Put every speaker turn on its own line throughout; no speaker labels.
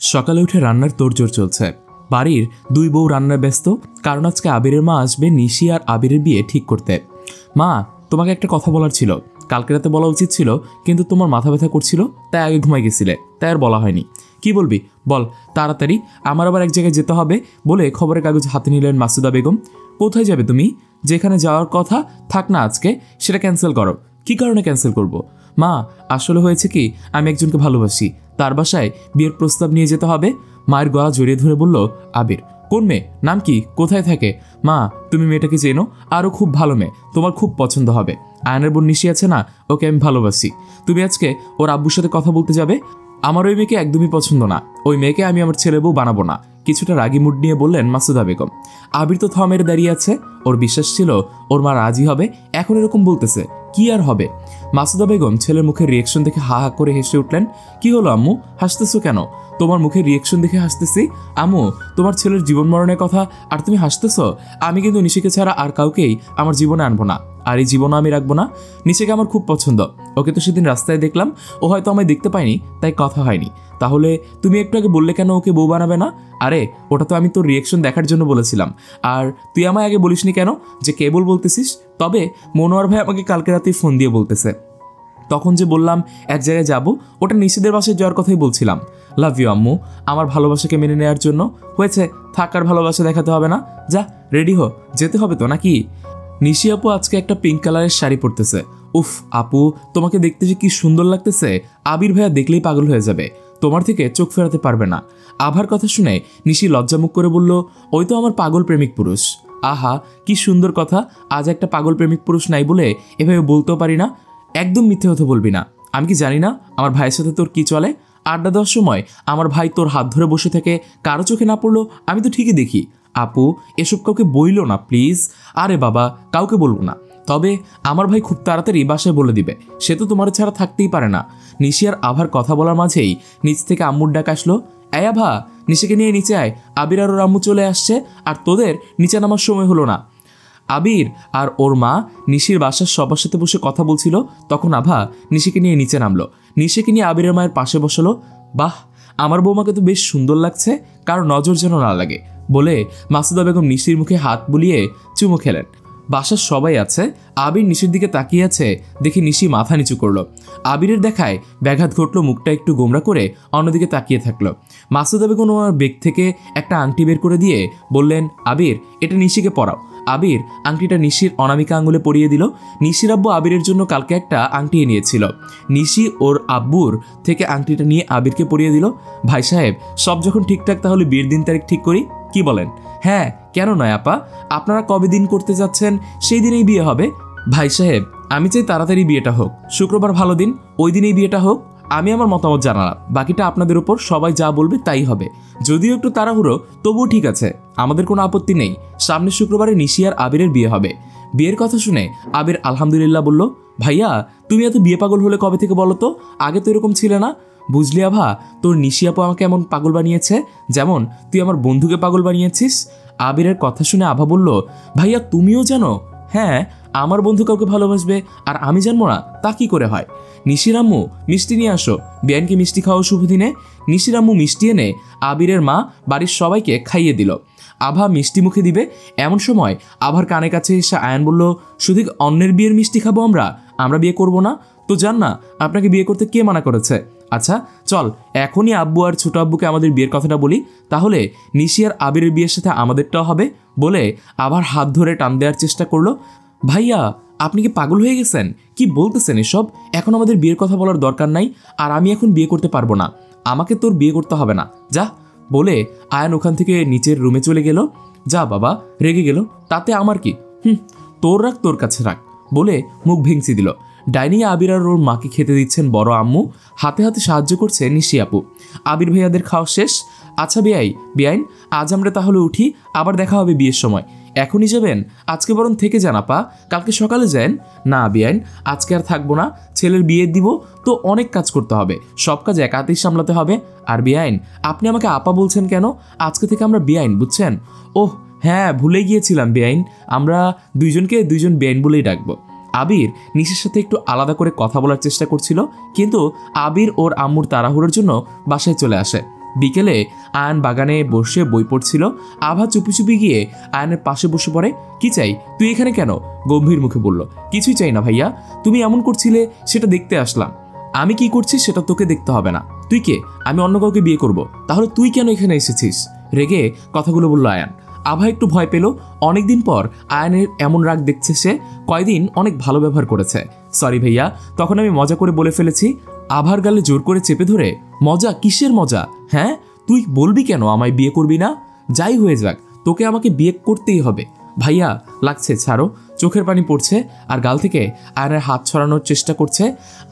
সকালে উঠে রান্নার তোড়জোড় চলছে। বাড়ির দুই বউ রান্নায় ব্যস্ত, কারণ আজকে আবিরের মা আসবে নিশি আর আবিরের বিয়ে ঠিক করতে। মা, তোমাকে একটা কথা বলার ছিল। কালকে রাতে বলা উচিত ছিল, কিন্তু তোমার মাথা ব্যথা করছিল তাই আগে ঘুমাই গেছিলে, তাই আর বলা হয়নি। কি বলবি বল তাড়াতাড়ি, আমার আবার এক জায়গায় যেতে হবে বলে খবরের কাগজ হাতে নিলেন মাসুদা বেগম। কোথায় যাবে তুমি? যেখানে যাওয়ার কথা থাক না আজকে, সেটা ক্যান্সেল করো। কি কারণে ক্যান্সেল করব? মা, আসলে হয়েছে কি, আমি একজনকে ভালোবাসি, তার বাসায় বিয়ের প্রস্তাব নিয়ে যেতে হবে। মায়ের গলা জড়িয়ে ধরে বলল আবির। কোন মেয়ে? নাম কি? কোথায় থাকে? মা, তুমি মেয়েটাকে চেনো, আরও খুব ভালো মেয়ে, তোমার খুব পছন্দ হবে। আয়নের বোন নিশি আছে না, ওকে আমি ভালোবাসি। তুমি আজকে ওর আব্বুর সাথে কথা বলতে যাবে। আমার ওই মেয়েকে একদমই পছন্দ না, ওই মেয়েকে আমি আমার ছেলে বউ বানাবো না, কিছুটা রাগি মুড নিয়ে বললেন মাসুদা বেগম। আবির তো থমের দাঁড়িয়ে আছে, ওর বিশ্বাস ছিল ওর মা রাজি হবে, এখন এরকম বলতেছে, কি আর হবে? মাসুদা বেগম ছেলের মুখের রিয়েকশন দেখে হা হা করে হেসে উঠলেন। কি হলো আম্মু, হাসতেছো কেন? তোমার মুখের রিয়েকশন দেখে হাসতেছি। আম্মু, তোমার ছেলের জীবন মরণের কথা আর তুমি হাসতেছো? আমি কিন্তু নিশিকে ছাড়া আর কাউকেই আমার জীবনে আনবো না, আর এই জীবনও আমি রাখবো না। নিশিকে আমার খুব পছন্দ, ওকে তো সেদিন রাস্তায় দেখলাম, ও হয়তো আমায় দেখতে পায়নি তাই কথা হয়নি। তাহলে তুমি একটু আগে বললে কেন ওকে বউ বানাবে না? আরে ওটা তো আমি তোর রিয়েকশন দেখার জন্য বলেছিলাম, আর তুই আমায় আগে বলিসনি কেন যে কেবল বলতেছিস? তবে মনোয়ার ভাই আমাকে কালকে রাতেই ফোন দিয়ে বলতেছে, তখন যে বললাম এক জায়গায় যাব, ওটা নিশিদের বাসায় যাওয়ার কথাই বলছিলাম। লাভ ইউ আম্মু, আমার ভালোবাসাকে মেনে নেওয়ার জন্য। হয়েছে, থাকার ভালোবাসা দেখাতে হবে না, যা রেডি হো, যেতে হবে তো নাকি? নিশি আপু আজকে একটা পিঙ্ক কালারের শাড়ি পরতেছে। উফ আপু, তোমাকে দেখতে যে কি সুন্দর লাগতেছে, আবির ভাইয়া দেখলেই পাগল হয়ে যাবে, তোমার থেকে চোখ ফেরাতে পারবে না। আভার কথা শুনে নিশি লজ্জামুখ করে বলল, ওই তো আমার পাগল প্রেমিক পুরুষ। আহা, কি সুন্দর কথা, আজ একটা পাগল প্রেমিক পুরুষ নাই বলে এভাবে বলতেও পারি না। একদম মিথ্যে কথা বলবি না। আমি কি জানি না আমার ভাইয়ের সাথে তোর কি চলে? আড্ডা দেওয়ার সময় আমার ভাই তোর হাত ধরে বসে থেকে কারো চোখে না পড়লো আমি তো ঠিকই দেখি। আপু, এসব কাউকে বইল না প্লিজ। আরে বাবা, কাউকে বলবো না, তবে আমার ভাই খুব তাড়াতাড়ি বাসায় বলে দিবে, সে তো তোমার ছাড়া থাকতেই পারে না। নিশি আর আভার কথা বলার মাঝেই নিচ থেকে আম্মুর ডাক আসলো, এই আভা, নিশিকে নিয়ে নিচে আয়, আবির আর ওর আম্মু চলে আসছে, আর তোদের নিচে নামার সময় হলো না। আবির আর ওর মা নিশির বাসার সবার সাথে বসে কথা বলছিল, তখন আভা নিশিকে নিয়ে নিচে নামলো। নিশিকে নিয়ে আবিরের মায়ের পাশে বসলো। বাহ, আমার বৌমাকে তো বেশ সুন্দর লাগছে, কারো নজর যেন না লাগে বলে মাসুদা বেগম নিশির মুখে হাত বুলিয়ে চুমু খেলেন। বাসার সবাই আছে, আবির নিশির দিকে তাকিয়ে আছে দেখে নিশি মাথা নিচু করলো। আবিরের দেখায় ব্যাঘাত ঘটলো, মুখটা একটু গোমরা করে অন্যদিকে তাকিয়ে থাকলো। মাসুদা বেগম ওনার বেগ থেকে একটা আংটি বের করে দিয়ে বললেন, আবির, এটা নিশিকে পরাও। আবির আংটিটা নিশির অনামিকা আঙুলে পরিয়ে দিল। নিশির আব্বু আবিরের জন্য কালকে একটা আংটি নিয়েছিল, নিশি ওর আব্বুর থেকে আংটিটা নিয়ে আবিরকে পরিয়ে দিল। ভাই সাহেব, সব যখন ঠিকঠাক, তাহলে বিয়ের দিন তারিখ ঠিক করি, কি বলেন? হ্যাঁ, কেন নয় আপা, আপনারা কবে দিন করতে যাচ্ছেন সেই দিনেই বিয়ে হবে। ভাই সাহেব, আমি চাই তাড়াতাড়ি বিয়েটা হোক, শুক্রবার ভালো দিন, ওই দিনেই বিয়েটা হোক। আমি আমার মতামত জানালাম, বাকিটা আপনাদের উপর, সবাই যা বলবে তাই হবে। যদিও একটু তাড়াহুড়ো, তবুও ঠিক আছে, আমাদের কোনো আপত্তি নেই। সামনের শুক্রবারে নিশি আর আবিরের বিয়ে হবে। বিয়ের কথা শুনে আবির আলহামদুলিল্লাহ বলল। ভাইয়া, তুমি এত বিয়ে পাগল হলে কবে থেকে বলো তো? আগে তো এরকম ছিলে না। বুঝলি আভা, তোর নিশি আপু আমাকে এমন পাগল বানিয়েছে যেমন তুই আমার বন্ধুকে পাগল বানিয়েছিস। আবিরের কথা শুনে আভা বলল, ভাইয়া তুমিও জানো? হ্যাঁ, আমার বন্ধু কাউকে ভালোবাসবে আর আমি জানবো না, তা কি করে হয়? নিশির আম্মু, মিষ্টি নিয়ে আসো, বিয়ানকে মিষ্টি খাওয়া শুভ দিনে। নিশির আম্মু মিষ্টি এনে আবিরের মা বাড়ির সবাইকে খাইয়ে দিল। আভা মিষ্টি মুখে দিবে, এমন সময় আভার কানে কাছে এসে আয়ান বলল, শুধু অন্যের বিয়ের মিষ্টি খাবো আমরা বিয়ে করব না তো? জান না আপনাকে বিয়ে করতে কে মানা করেছে? আচ্ছা চল, এখনই আব্বু আর ছোট আব্বুকে আমাদের বিয়ের কথাটা বলি, তাহলে নিশি আর আবিরের বিয়ের সাথে আমাদেরটাও হবে বলে আবার হাত ধরে টান দেওয়ার চেষ্টা করলো। ভাইয়া, আপনি কি পাগল হয়ে গেছেন? কি বলতেছেন এসব? এখন আমাদের বিয়ের কথা বলার দরকার নাই, আর আমি এখন বিয়ে করতে পারবো না, আমাকে তোর বিয়ে করতে হবে না, যা বলে আয়ান ওখান থেকে নিচের রুমে চলে গেল। যা বাবা, রেগে গেল, তাতে আমার কি? তোর রাখ, তোর কাছে রাখ বলে মুখ ভেঙচি দিল। ডাইনিংয়ে আবির আর ওর মাকে খেতে দিচ্ছেন বড় আম্মু, হাতে হাতে সাহায্য করছে নিশি আপু। আবির ভাইয়াদের খাওয়া শেষ। আচ্ছা বেআইন, আজ আমরা তাহলে উঠি, আবার দেখা হবে বিয়ের সময়। এখনই যাবেন? আজকে বরং থেকে যান আপা, কালকে সকালে যান। না বেআইন, আজকে আর থাকবো না, ছেলের বিয়ে দিব তো অনেক কাজ করতে হবে, সব কাজ এক হাতেই সামলাতে হবে। আর বেআইন, আপনি আমাকে আপা বলছেন কেন? আজকে থেকে আমরা বেআইন, বুঝছেন? ওহ হ্যাঁ, ভুলে গিয়েছিলাম বেআইন, আমরা দুইজনকে দুইজন বেআইন বলেই ডাকবো। আবির নিশির সাথে একটু আলাদা করে কথা বলার চেষ্টা করছিল, কিন্তু আবির ওর আম্মুর তাড়াহুড়োর জন্য বাসায় চলে আসে। বিকেলে আয়ান বাগানে বসে বই পড়ছিল। আভা চুপি চুপি গিয়ে আয়ানের পাশে বসে পড়ে। কি চাই, তুই এখানে কেন? গম্ভীর মুখে বলল, কিছুই চাই না ভাইয়া, তুমি এমন করছিলে সেটা দেখতে আসলাম। আমি কি করছি সেটা তোকে দেখতে হবে না। তুই কে? আমি অন্য কাউকে বিয়ে করব? তাহলে তুই কেন এখানে এসেছিস? রেগে কথাগুলো বলল আয়ান। আভা একটু ভয় পেল। অনেকদিন পর আয়ানের এমন রাগ দেখছে সে। কয়দিন অনেক ভালো ব্যবহার করেছে। সরি ভাইয়া, তখন আমি মজা করে বলে ফেলেছি। আভার গালে জোর করে চেপে ধরে, মজা? কিসের মজা? হ্যাঁ, তুই বলবি কেন আমায় বিয়ে করবি না? যাই হয়ে যাক, তোকে আমাকে বিয়ে করতেই হবে। ভাইয়া লাগছে, ছাড়ো। চোখের পানি পড়ছে আর গাল থেকে আয়নের হাত ছড়ানোর চেষ্টা করছে।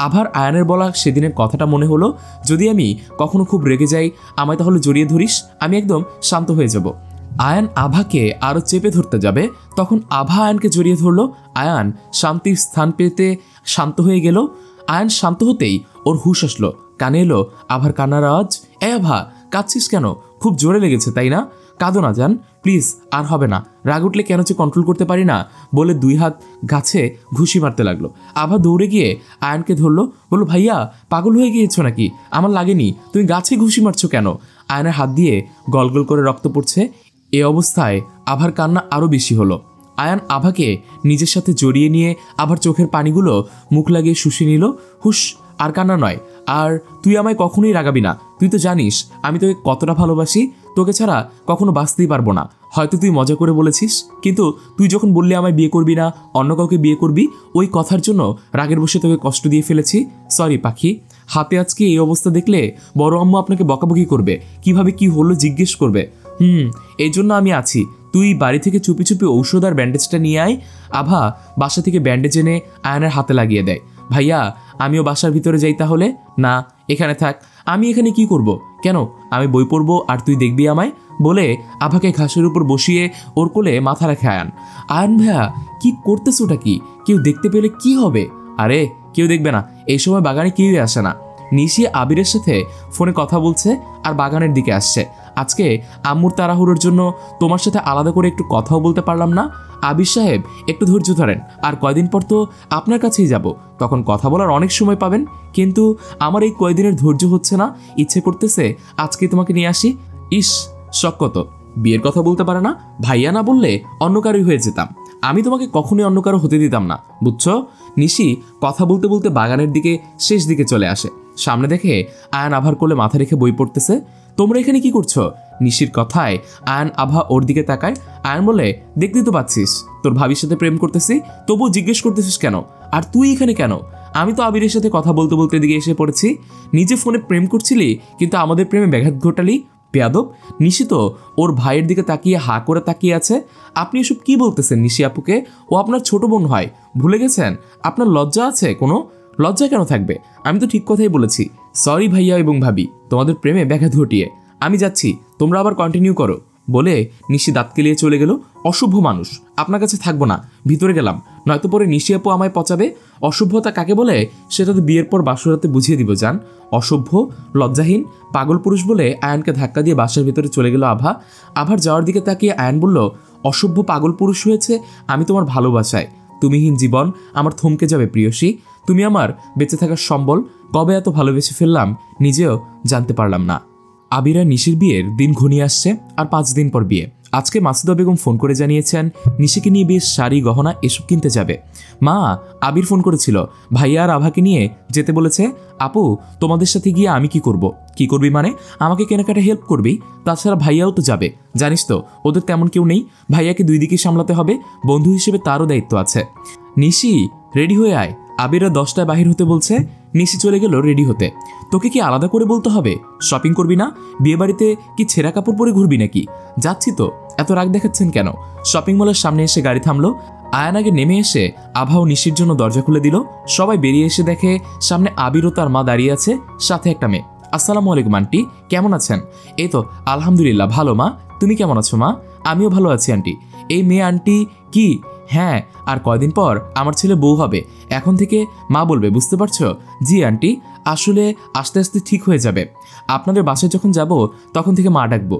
আভার আয়নের বলা সেদিনের কথাটা মনে হলো, যদি আমি কখনো খুব রেগে যাই আমায় তাহলে জড়িয়ে ধরিস, আমি একদম শান্ত হয়ে যাব। আয়ান আভাকে আরো চেপে ধরতে যাবে, তখন আভা আয়ানকে জড়িয়ে ধরলো। আয়ান শান্তির স্থান পেতে শান্ত হয়ে গেল। আয়ান শান্ত হতেই ওর হুঁশ আসলো। কানে এলো আভার কান্নার আওয়াজ। এ আভা, কাঁদছিস কেন? খুব জোরে লেগেছে তাই না? কাঁদো না জান, প্লিজ, আর হবে না। রাগ উঠলে কেন যে কন্ট্রোল করতে পারি না, বলে 2 হাত গাছে ঘুষি মারতে লাগলো। আভা দৌড়ে গিয়ে আয়ানকে ধরলো, বললো, ভাইয়া পাগল হয়ে গিয়েছো নাকি? আমার লাগেনি, তুমি গাছে ঘুষি মারছো কেন? আয়ানের হাত দিয়ে গল গল করে রক্ত পড়ছে। এ অবস্থায় আভার কান্না আরো বেশি হলো। আয়ান আভাকে নিজের সাথে জড়িয়ে নিয়ে আভার চোখের পানিগুলো মুখ লাগিয়ে শুষে নিল। হুশ, আর কান্না নয়। আর তুই আমায় কখনোই রাগাবি না। তুই তো জানিস আমি তোকে কতটা ভালোবাসি। তোকে ছাড়া কখনো বাঁচতেই পারবো না। হয়তো তুই মজা করে বলেছিস, কিন্তু তুই যখন বললি আমায় বিয়ে করবি না, অন্য কাউকে বিয়ে করবি, ওই কথার জন্য রাগের বসে তোকে কষ্ট দিয়ে ফেলেছি। সরি পাখি। হাতে আজকে এই অবস্থা দেখলে বড় আম্মু আপনাকে বকাবকি করবে, কিভাবে কি হলো জিজ্ঞেস করবে। এই জন্য আমি আছি। তুই বাড়ি থেকে চুপি চুপি ঔষধ আর ব্যান্ডেজটা নিয়ে আয়। আভা বাসা থেকে ব্যান্ডেজ এনে আয়নের হাতে লাগিয়ে দেয়। ভাইয়া, আমিও বাসার ভিতরে যাই তাহলে? না, এখানে থাক। আমি এখানে কি করব? কেন, আমি বই পড়বো আর তুই দেখবি আমায়, বলে আভাকে ঘাসের উপর বসিয়ে ওর কোলে মাথা রাখে আয়ান। আয়ান ভাইয়া, কি করতেছোটা কি? কেউ দেখতে পেলে কি হবে? আরে কেউ দেখবে না, এই সময় বাগানে কেউই আসে না। নিশি আবিরের সাথে ফোনে কথা বলছে আর বাগানের দিকে আসছে। আজকে আম্মুর তাড়াহুড়োর জন্য তোমার সাথে আলাদা করে একটু কথাও বলতে পারলাম না। আবির সাহেব একটু ধৈর্য ধরেন, আর কয়দিন পর তো আপনার কাছেই যাব, তখন কথা বলার অনেক সময় পাবেন। কিন্তু আমার এই কয়দিনের ধৈর্য হচ্ছে না, ইচ্ছে করতেছে আজকে তোমাকে নিয়ে আসি। ইস, শখ কত! বিয়ের কথা বলতে পারে না। ভাইয়া না বললে অন্য কারোই হয়ে যেতাম। আমি তোমাকে কখনোই অন্য কারো হতে দিতাম না, বুঝছো? নিশি কথা বলতে বলতে বাগানের দিকে শেষ দিকে চলে আসে। সামনে দেখে আয়ান আভার কোলে মাথা রেখে বই পড়তেছে। তোমরা এখানে কি করছো? নিশির কথায় আয়ান আভা ওর দিকে তাকায়। আয়ান বলে, দেখতেই তো পাচ্ছিস তোর ভাবির সাথে প্রেম করতেছি, তবুও জিজ্ঞেস করতেছিস কেন? আর তুই এখানে কেন? আমি তো আবিরের সাথে কথা বলতে বলতে এদিকে এসে পড়েছি। নিজে ফোনে প্রেম করছিলি, কিন্তু আমাদের প্রেমে ব্যাঘাত ঘটালি। বেয়াদব! নিশি তো ওর ভাইয়ের দিকে তাকিয়ে হা করে তাকিয়ে আছে। আপনি এসব কি বলতেছেন নিশি আপুকে? ও আপনার ছোট বোন হয়, ভুলে গেছেন? আপনার লজ্জা আছে কোনো? লজ্জা কেন থাকবে? আমি তো ঠিক কথাই বলেছি। সরি ভাইয়া এবং ভাবি, তোমাদের প্রেমে ব্যাঘাত ঘটিয়ে। আমি যাচ্ছি, তোমরা আবার কন্টিনিউ করো, বলে নিশি দাঁত কেলিয়ে চলে গেল। অসভ্য মানুষ, আপনার কাছে থাকবো না, ভিতরে গেলাম, নয়তো পরে নিশি আপু আমায় পচাবে। অসভ্যতা কাকে বলে সেটা তো বিয়ের পর বাসরাতে বুঝিয়ে দিব জান। অসভ্য, লজ্জাহীন, পাগল পুরুষ বলে আয়ানকে ধাক্কা দিয়ে বাসার ভিতরে চলে গেল আভা। আভার যাওয়ার দিকে তাকিয়ে আয়ান বলল, অসভ্য পাগল পুরুষ হয়েছে আমি তোমার ভালোবাসায়। তুমিহীন জীবন আমার থমকে যাবে প্রিয়সী। তুমি আমার বেঁচে থাকার সম্বল। কবে এত ভালোবেসে ফেললাম নিজেও জানতে পারলাম না। আবিরা নিশির বিয়ের দিন ঘনিয়ে আসছে, আর 5 দিন পর বিয়ে। আজকে মাসুদা বেগম ফোন করে জানিয়েছেন নিশিকে নিয়ে বেশ শাড়ি গহনা এসব কিনতে যাবে। মা, আবির ফোন করেছিল, ভাইয়া আর আভাকে নিয়ে যেতে বলেছে। আপু, তোমাদের সাথে গিয়ে আমি কি করব? কি করবি মানে? আমাকে কেনাকাটা হেল্প করবি? তাছাড়া ভাইয়াও তো যাবে, জানিস তো ওদের তেমন কেউ নেই। ভাইয়াকে 2 দিকে সামলাতে হবে, বন্ধু হিসেবে তারও দায়িত্ব আছে। নিশি, রেডি হয়ে আয়, আবিরা 10টায় বাহির হতে বলছে। নিশি চলে গেল রেডি হতে। তোকে কি আলাদা করে বলতে হবে? শপিং করবি না? বিয়ে বাড়িতে কি ছেঁড়া কাপড় পরে ঘুরবি নাকি? যাচ্ছি তো, এত রাগ দেখাচ্ছেন কেন? শপিং মলের সামনে এসে গাড়ি থামলো। আয়ান আগে নেমে এসে আভা ও নিশির জন্য দরজা খুলে দিল। সবাই বেরিয়ে এসে দেখে সামনে আবির ও তার মা দাঁড়িয়ে আছে, সাথে একটা মেয়ে। আসসালামু আলাইকুম আন্টি, কেমন আছেন? এই তো আলহামদুলিল্লাহ ভালো মা, তুমি কেমন আছো মা? আমিও ভালো আছি আন্টি। এই মেয়ে আন্টি কি? হ্যাঁ, আর কয়দিন পর আমার ছেলে বউ হবে, এখন থেকে মা বলবে, বুঝতে পারছো? জি আন্টি, আসলে আস্তে আস্তে ঠিক হয়ে যাবে। আপনাদের বাসায় যখন যাব তখন থেকে মা ডাকবো।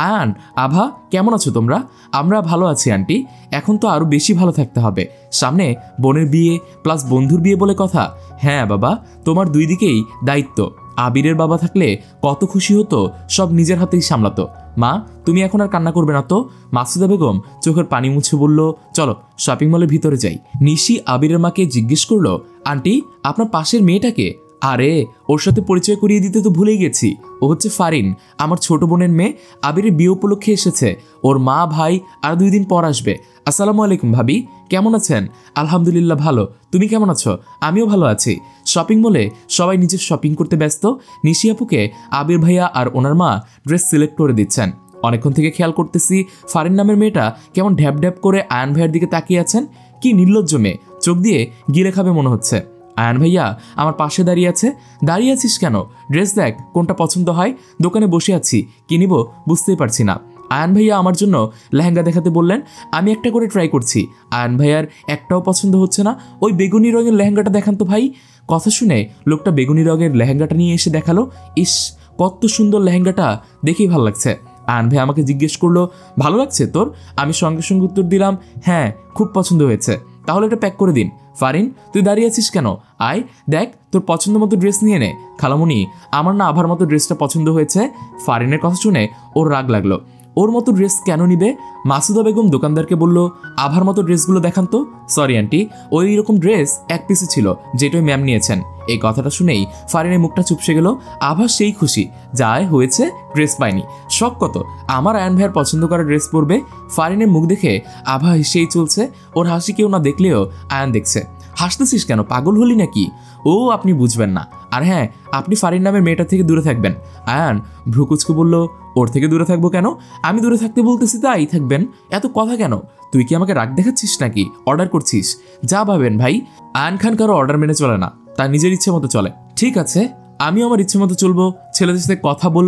আয়ান, আভা, কেমন আছো তোমরা? আমরা ভালো আছি আন্টি। এখন তো আরো বেশি ভালো থাকতে হবে, সামনে বোনের বিয়ে প্লাস বন্ধুর বিয়ে বলে কথা। হ্যাঁ বাবা, তোমার 2 দিকেই দায়িত্ব। আবিরের বাবা থাকলে কত খুশি হতো, সব নিজের হাতেই সামলাতো। মা, তুমি এখন আর কান্না করবে না তো? মাসুদা বেগম চোখের পানি মুছে বলল, চলো শপিং মলের ভিতরে যাই। নিশি আবিরের মাকে জিজ্ঞেস করলো, আন্টি আপনার পাশের মেয়েটাকে? আরে ওর সাথে পরিচয় করিয়ে দিতে তো ভুলেই গেছি। ও হচ্ছে ফারিন, আমার ছোট বোনের মেয়ে। আবিরের বিয়ে উপলক্ষে এসেছে। ওর মা ভাই আর 2 দিন পর আসবে। আসসালামু আলাইকুম ভাবি, কেমন আছেন? আলহামদুলিল্লাহ ভালো, তুমি কেমন আছো? আমিও ভালো আছি। শপিং মলে সবাই নিজের শপিং করতে ব্যস্ত। নিশি আপুকে আবির ভাইয়া আর ওনার মা ড্রেস সিলেক্ট করে দিচ্ছেন। অনেকক্ষণ থেকে খেয়াল করতেছি ফারিন নামের মেয়েটা কেমন ঢ্যাপ ঢ্যাপ করে আয়ান ভাইয়ের দিকে তাকিয়ে আছেন। কি নির্লজ্জ মেয়ে, চোখ দিয়ে গিলে খাবে মনে হচ্ছে। আয়ান ভাইয়া আমার পাশে দাঁড়িয়ে আছে। দাঁড়িয়ে আছিস কেন? ড্রেস দেখ কোনটা পছন্দ হয়। দোকানে বসে আছি, কি নিব বুঝতেই পারছি না। আয়ান ভাইয়া আমার জন্য লেহেঙ্গা দেখাতে বললেন। আমি একটা করে ট্রাই করছি। আয়ান ভাইয়ার একটাও পছন্দ হচ্ছে না। ওই বেগুনি রঙের লেহেঙ্গাটা দেখান তো ভাই। কথা শুনে লোকটা বেগুনি রঙের লেহেঙ্গাটা নিয়ে এসে দেখালো। ইস, কত সুন্দর লেহেঙ্গাটা, দেখেই ভালো লাগছে। আয়ান ভাই আমাকে জিজ্ঞেস করলো, ভালো লাগছে তোর? আমি সঙ্গে সঙ্গে উত্তর দিলাম, হ্যাঁ খুব পছন্দ হয়েছে। তাহলে এটা প্যাক করে দিন। ফারিন, তুই দাঁড়িয়ে আছিস কেন? আয় দেখ, তোর পছন্দ মতো ড্রেস নিয়ে নে। খালামুনি, আমার না আভার মতো ড্রেসটা পছন্দ হয়েছে। ফারিনের কথা শুনে ওর রাগ লাগলো। ওর মতো ড্রেস কেন নিবে? মাসুদা বেগম দোকানদারকে বলল, আভার মতো ড্রেসগুলো দেখান তো। সরি আন্টি, ওই রকম ড্রেস এক পিসে ছিল, যেটাই ম্যাম নিয়েছেন। এই কথাটা শুনেই ফারিনের মুখটা চুপসে গেল। আভা সেই খুশি, যায় হয়েছে ড্রেস পায়নি। শখ কত, আমার আয়ান ভাইয়ের পছন্দ করা ড্রেস পরবে। ফারিনের মুখ দেখে আভা হেসেই চলছে। ওর হাসি কেউ না দেখলেও আয়ান দেখছে। হাসতেছিস কেন, পাগল হলি নাকি? ও আপনি বুঝবেন না। আর হ্যাঁ, আপনি ফারিন নামের মেয়েটা থেকে দূরে থাকবেন। আয়ান ভ্রুকুচকে বলল, ওর থেকে দূরে থাকবো কেন? আমি দূরে থাকতে বলতেছি তাই থাকবেন। এত কথা কেন? তুই কি আমাকে রাগ দেখাচ্ছিস নাকি? অর্ডার করছিস? যা ভাবেন ভাই। আয়ান খান কারো অর্ডার মেনে চলে না, তার নিজের ইচ্ছে মতো চলে। ঠিক আছে, আমি আমার ইচ্ছে মতো চলবো। ছেলেদের সাথে কথা বল।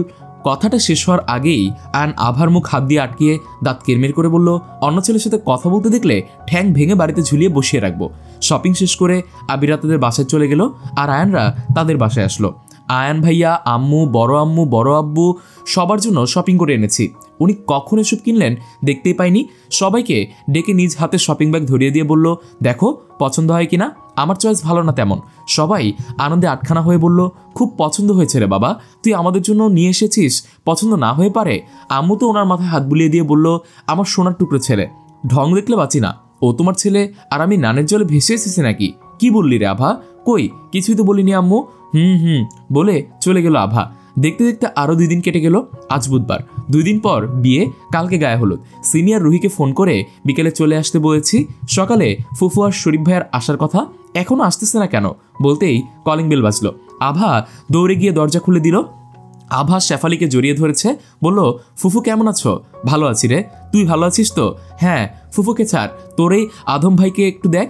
কথাটা শেষ হওয়ার আগেই আয়ান আভার মুখ হাত দিয়ে আটকিয়ে দাঁত কিরমির করে বলল, অন্য ছেলের সাথে কথা বলতে দেখলে ঠ্যাং ভেঙে বাড়িতে ঝুলিয়ে বসিয়ে রাখবো। শপিং শেষ করে আবিরা তাদের বাসায় চলে গেল, আর আয়ানরা তাদের বাসায় আসলো। আয়ান ভাইয়া, আম্মু, বড় আব্বু সবার জন্য শপিং করে এনেছি। উনি কখন এসব কিনলেন দেখতেই পাইনি। সবাইকে ডেকে নিজ হাতে শপিং ব্যাগ ধরিয়ে দিয়ে বলল, দেখো পছন্দ হয় কিনা। আমার চয়েস ভালো না তেমন। সবাই আনন্দে আটখানা হয়ে বলল, খুব পছন্দ হয়েছে রে বাবা, তুই আমাদের জন্য নিয়ে এসেছিস, পছন্দ না হয়ে পারে? আম্মু তো ওনার মাথায় হাত বুলিয়ে দিয়ে বলল, আমার সোনার টুকরো ছেলে, ঢং দেখলে বাঁচি না। ও তোমার ছেলে আর আমি নানের জলে ভেসে এসেছি নাকি? কি বললি রে আভা? কই কিছুই তো বলিনি আম্মু। হুম বলে চলে গেল আভা। দেখতে দেখতে আরও 2 দিন কেটে গেল। আজ বুধবার, 2 দিন পর বিয়ে, কালকে গায়ে হলুদ। সিনিয়র রুহিকে ফোন করে বিকেলে চলে আসতে বলেছি। সকালে ফুফু আর শরীফ ভাইয়ার আসার কথা, এখনো আসতেছে না কেন বলতেই কলিং বেল বাজলো। আভা দৌড়ে গিয়ে দরজা খুলে দিল। আভা শেফালিকে জড়িয়ে ধরেছে, বলল, ফুফু কেমন আছো? ভালো আছি রে, তুই ভালো আছিস তো? হ্যাঁ। ফুফুকে ছাড়, তোর এই আদম ভাইকে একটু দেখ।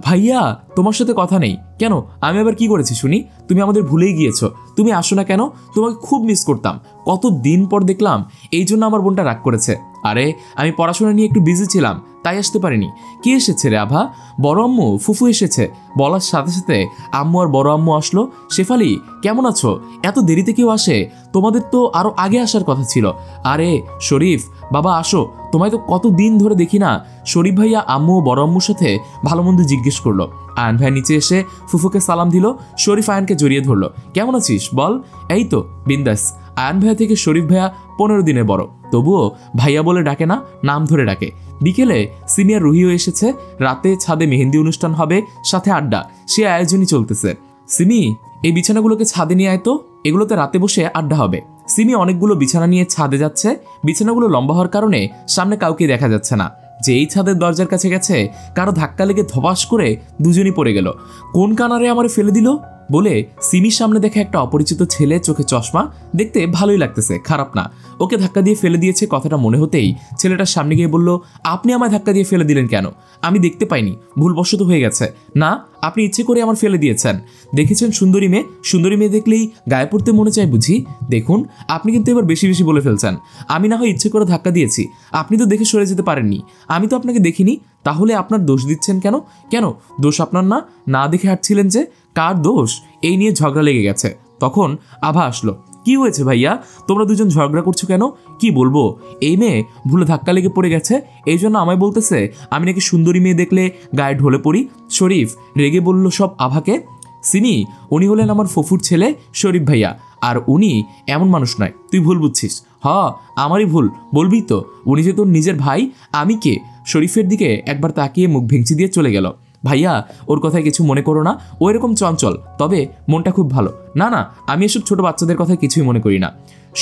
ভাইয়া তোমার সাথে কথা নেই কেন? আমি আবার কি করেছি শুনি? তুমি আমাদের ভুলেই গিয়েছো। তুমি আসো না কেন? তোমাকে খুব মিস করতাম। কত দিন পর দেখলাম, এই জন্য আমার বোনটা রাগ করেছে। আরে আমি পড়াশোনা নিয়ে একটু বিজি ছিলাম, তাই আসতে পারিনি। কে এসেছে রে আভা? বড় আম্মু, ফুফু এসেছে। বলার সাথে সাথে আম্মু আর বড় আম্মু আসলো। শেফালি কেমন আছো? এত দেরিতে কেউ আসে? তোমাদের তো আরো আগে আসার কথা ছিল। আরে শরীফ বাবা আসো, তোমায় তো কত দিন ধরে দেখি না। শরীফ ভাইয়া আম্মু ও বড় আম্মুর সাথে ভালো মন্দ জিজ্ঞেস করলো। আয়ন ভাই নিচে এসে ফুফুকে সালাম দিল। শরীফ আয়নকে জড়িয়ে ধরলো। কেমন আছিস বল? এই তো বিন্দাস। আয়ন ভাইয়া থেকে শরীফ ভাইয়া 15 দিনের বড়, তবুও ভাইয়া বলে ডাকে না, নাম ধরে ডাকে। বিকেলে সিনিয়র রুহিও এসেছে। রাতে ছাদে মেহেন্দি অনুষ্ঠান হবে, সাথে আড্ডা। সে আয়োজনই চলতেছে। সিমি, এই বিছানাগুলোকে ছাদে নিয়ে আয় তো, এগুলোতে রাতে বসে আড্ডা হবে। সিমি অনেকগুলো বিছানা নিয়ে ছাদে যাচ্ছে। বিছানাগুলো লম্বা হওয়ার কারণে সামনে কাউকে দেখা যাচ্ছে না। যেই ছাদের দরজার কাছে গেছে, কারো ধাক্কা লেগে ধপাস করে দুজনই পড়ে গেল। কোন কানারে আমারে ফেলে দিল বলে সিমির সামনে দেখে একটা অপরিচিত ছেলে, চোখে চশমা, দেখতে ভালোই লাগতেছে, খারাপ না। ওকে ধাক্কা দিয়ে ফেলে দিয়েছে কথাটা মনে হতেই ছেলেটার সামনে গিয়ে বলল, আপনি আমায় ধাক্কা দিয়ে ফেলে দিলেন কেন? আমি দেখতে পাইনি, ভুলবশত হয়ে গেছে। না, আপনি ইচ্ছে করে আমার ফেলে দিয়েছেন। দেখেছেন সুন্দরী মেয়ে, সুন্দরী মেয়ে দেখলেই গায়ে পড়তে মনে চায় বুঝি? দেখুন আপনি কিন্তু এবার বেশি বেশি বলে ফেলছেন। আমি না হয় ইচ্ছে করে ধাক্কা দিয়েছি, আপনি তো দেখে সরে যেতে পারেননি। আমি তো আপনাকে দেখিনি, তাহলে আপনার দোষ দিচ্ছেন কেন? কেন দোষ আপনার? না না দেখে হাঁটছিলেন যে, কার দোষ? এই নিয়ে ঝগড়া লেগে গেছে। তখন আভা আসলো। কি হয়েছে ভাইয়া, তোমরা দুজন ঝগড়া করছো কেন? কি বলবো, এই মেয়ে ভুলে ধাক্কা লেগে পড়ে গেছে, এই জন্য আমায় বলতেছে আমি নাকি সুন্দরী মেয়ে দেখলে গায়ে ঢলে পড়ি। শরীফ রেগে বলল সব আভাকে। সিনি, উনি হলেন আমার ফুফুর ছেলে শরীফ ভাইয়া, আর উনি এমন মানুষ নয়, তুই ভুল বুঝছিস। আমারই ভুল, বলবি তো, উনি যে তোর নিজের ভাই। আমি কে? শরীফের দিকে একবার তাকিয়ে মুখ ভেঙচি দিয়ে চলে গেল। ভাইয়া, ওর কথায় কিছু মনে করো না, ও এরকম চঞ্চল, তবে মনটা খুব ভালো। না না, আমি এসব ছোট বাচ্চাদের কথা কিছুই মনে করি না।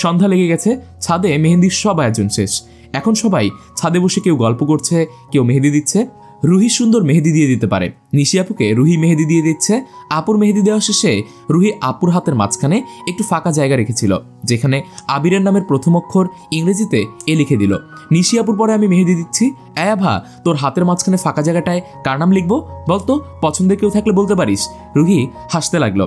সন্ধ্যা লেগে গেছে, ছাদে মেহেন্দির সব আয়োজন শেষ। এখন সবাই ছাদে বসে কেউ গল্প করছে, কেউ মেহেদি দিচ্ছে। রুহি সুন্দর মেহেদি দিয়ে দিতে পারে, নিশি আপুকে রুহি মেহেদি দিয়ে দিচ্ছে। আপুর মেহেদি দেওয়া শেষে রুহি আপুর হাতের মাঝখানে একটু ফাঁকা জায়গা রেখেছিল, যেখানে আবিরের নামের প্রথম অক্ষর ইংরেজিতে এ লিখে দিল। নিশি আপুর পরে আমি মেহেদি দিচ্ছি। আভা, তোর হাতের মাঝখানে ফাঁকা জায়গাটায় কার নাম লিখবো বলতো? পছন্দের কেউ থাকলে বলতে পারিস। রুহি হাসতে লাগলো।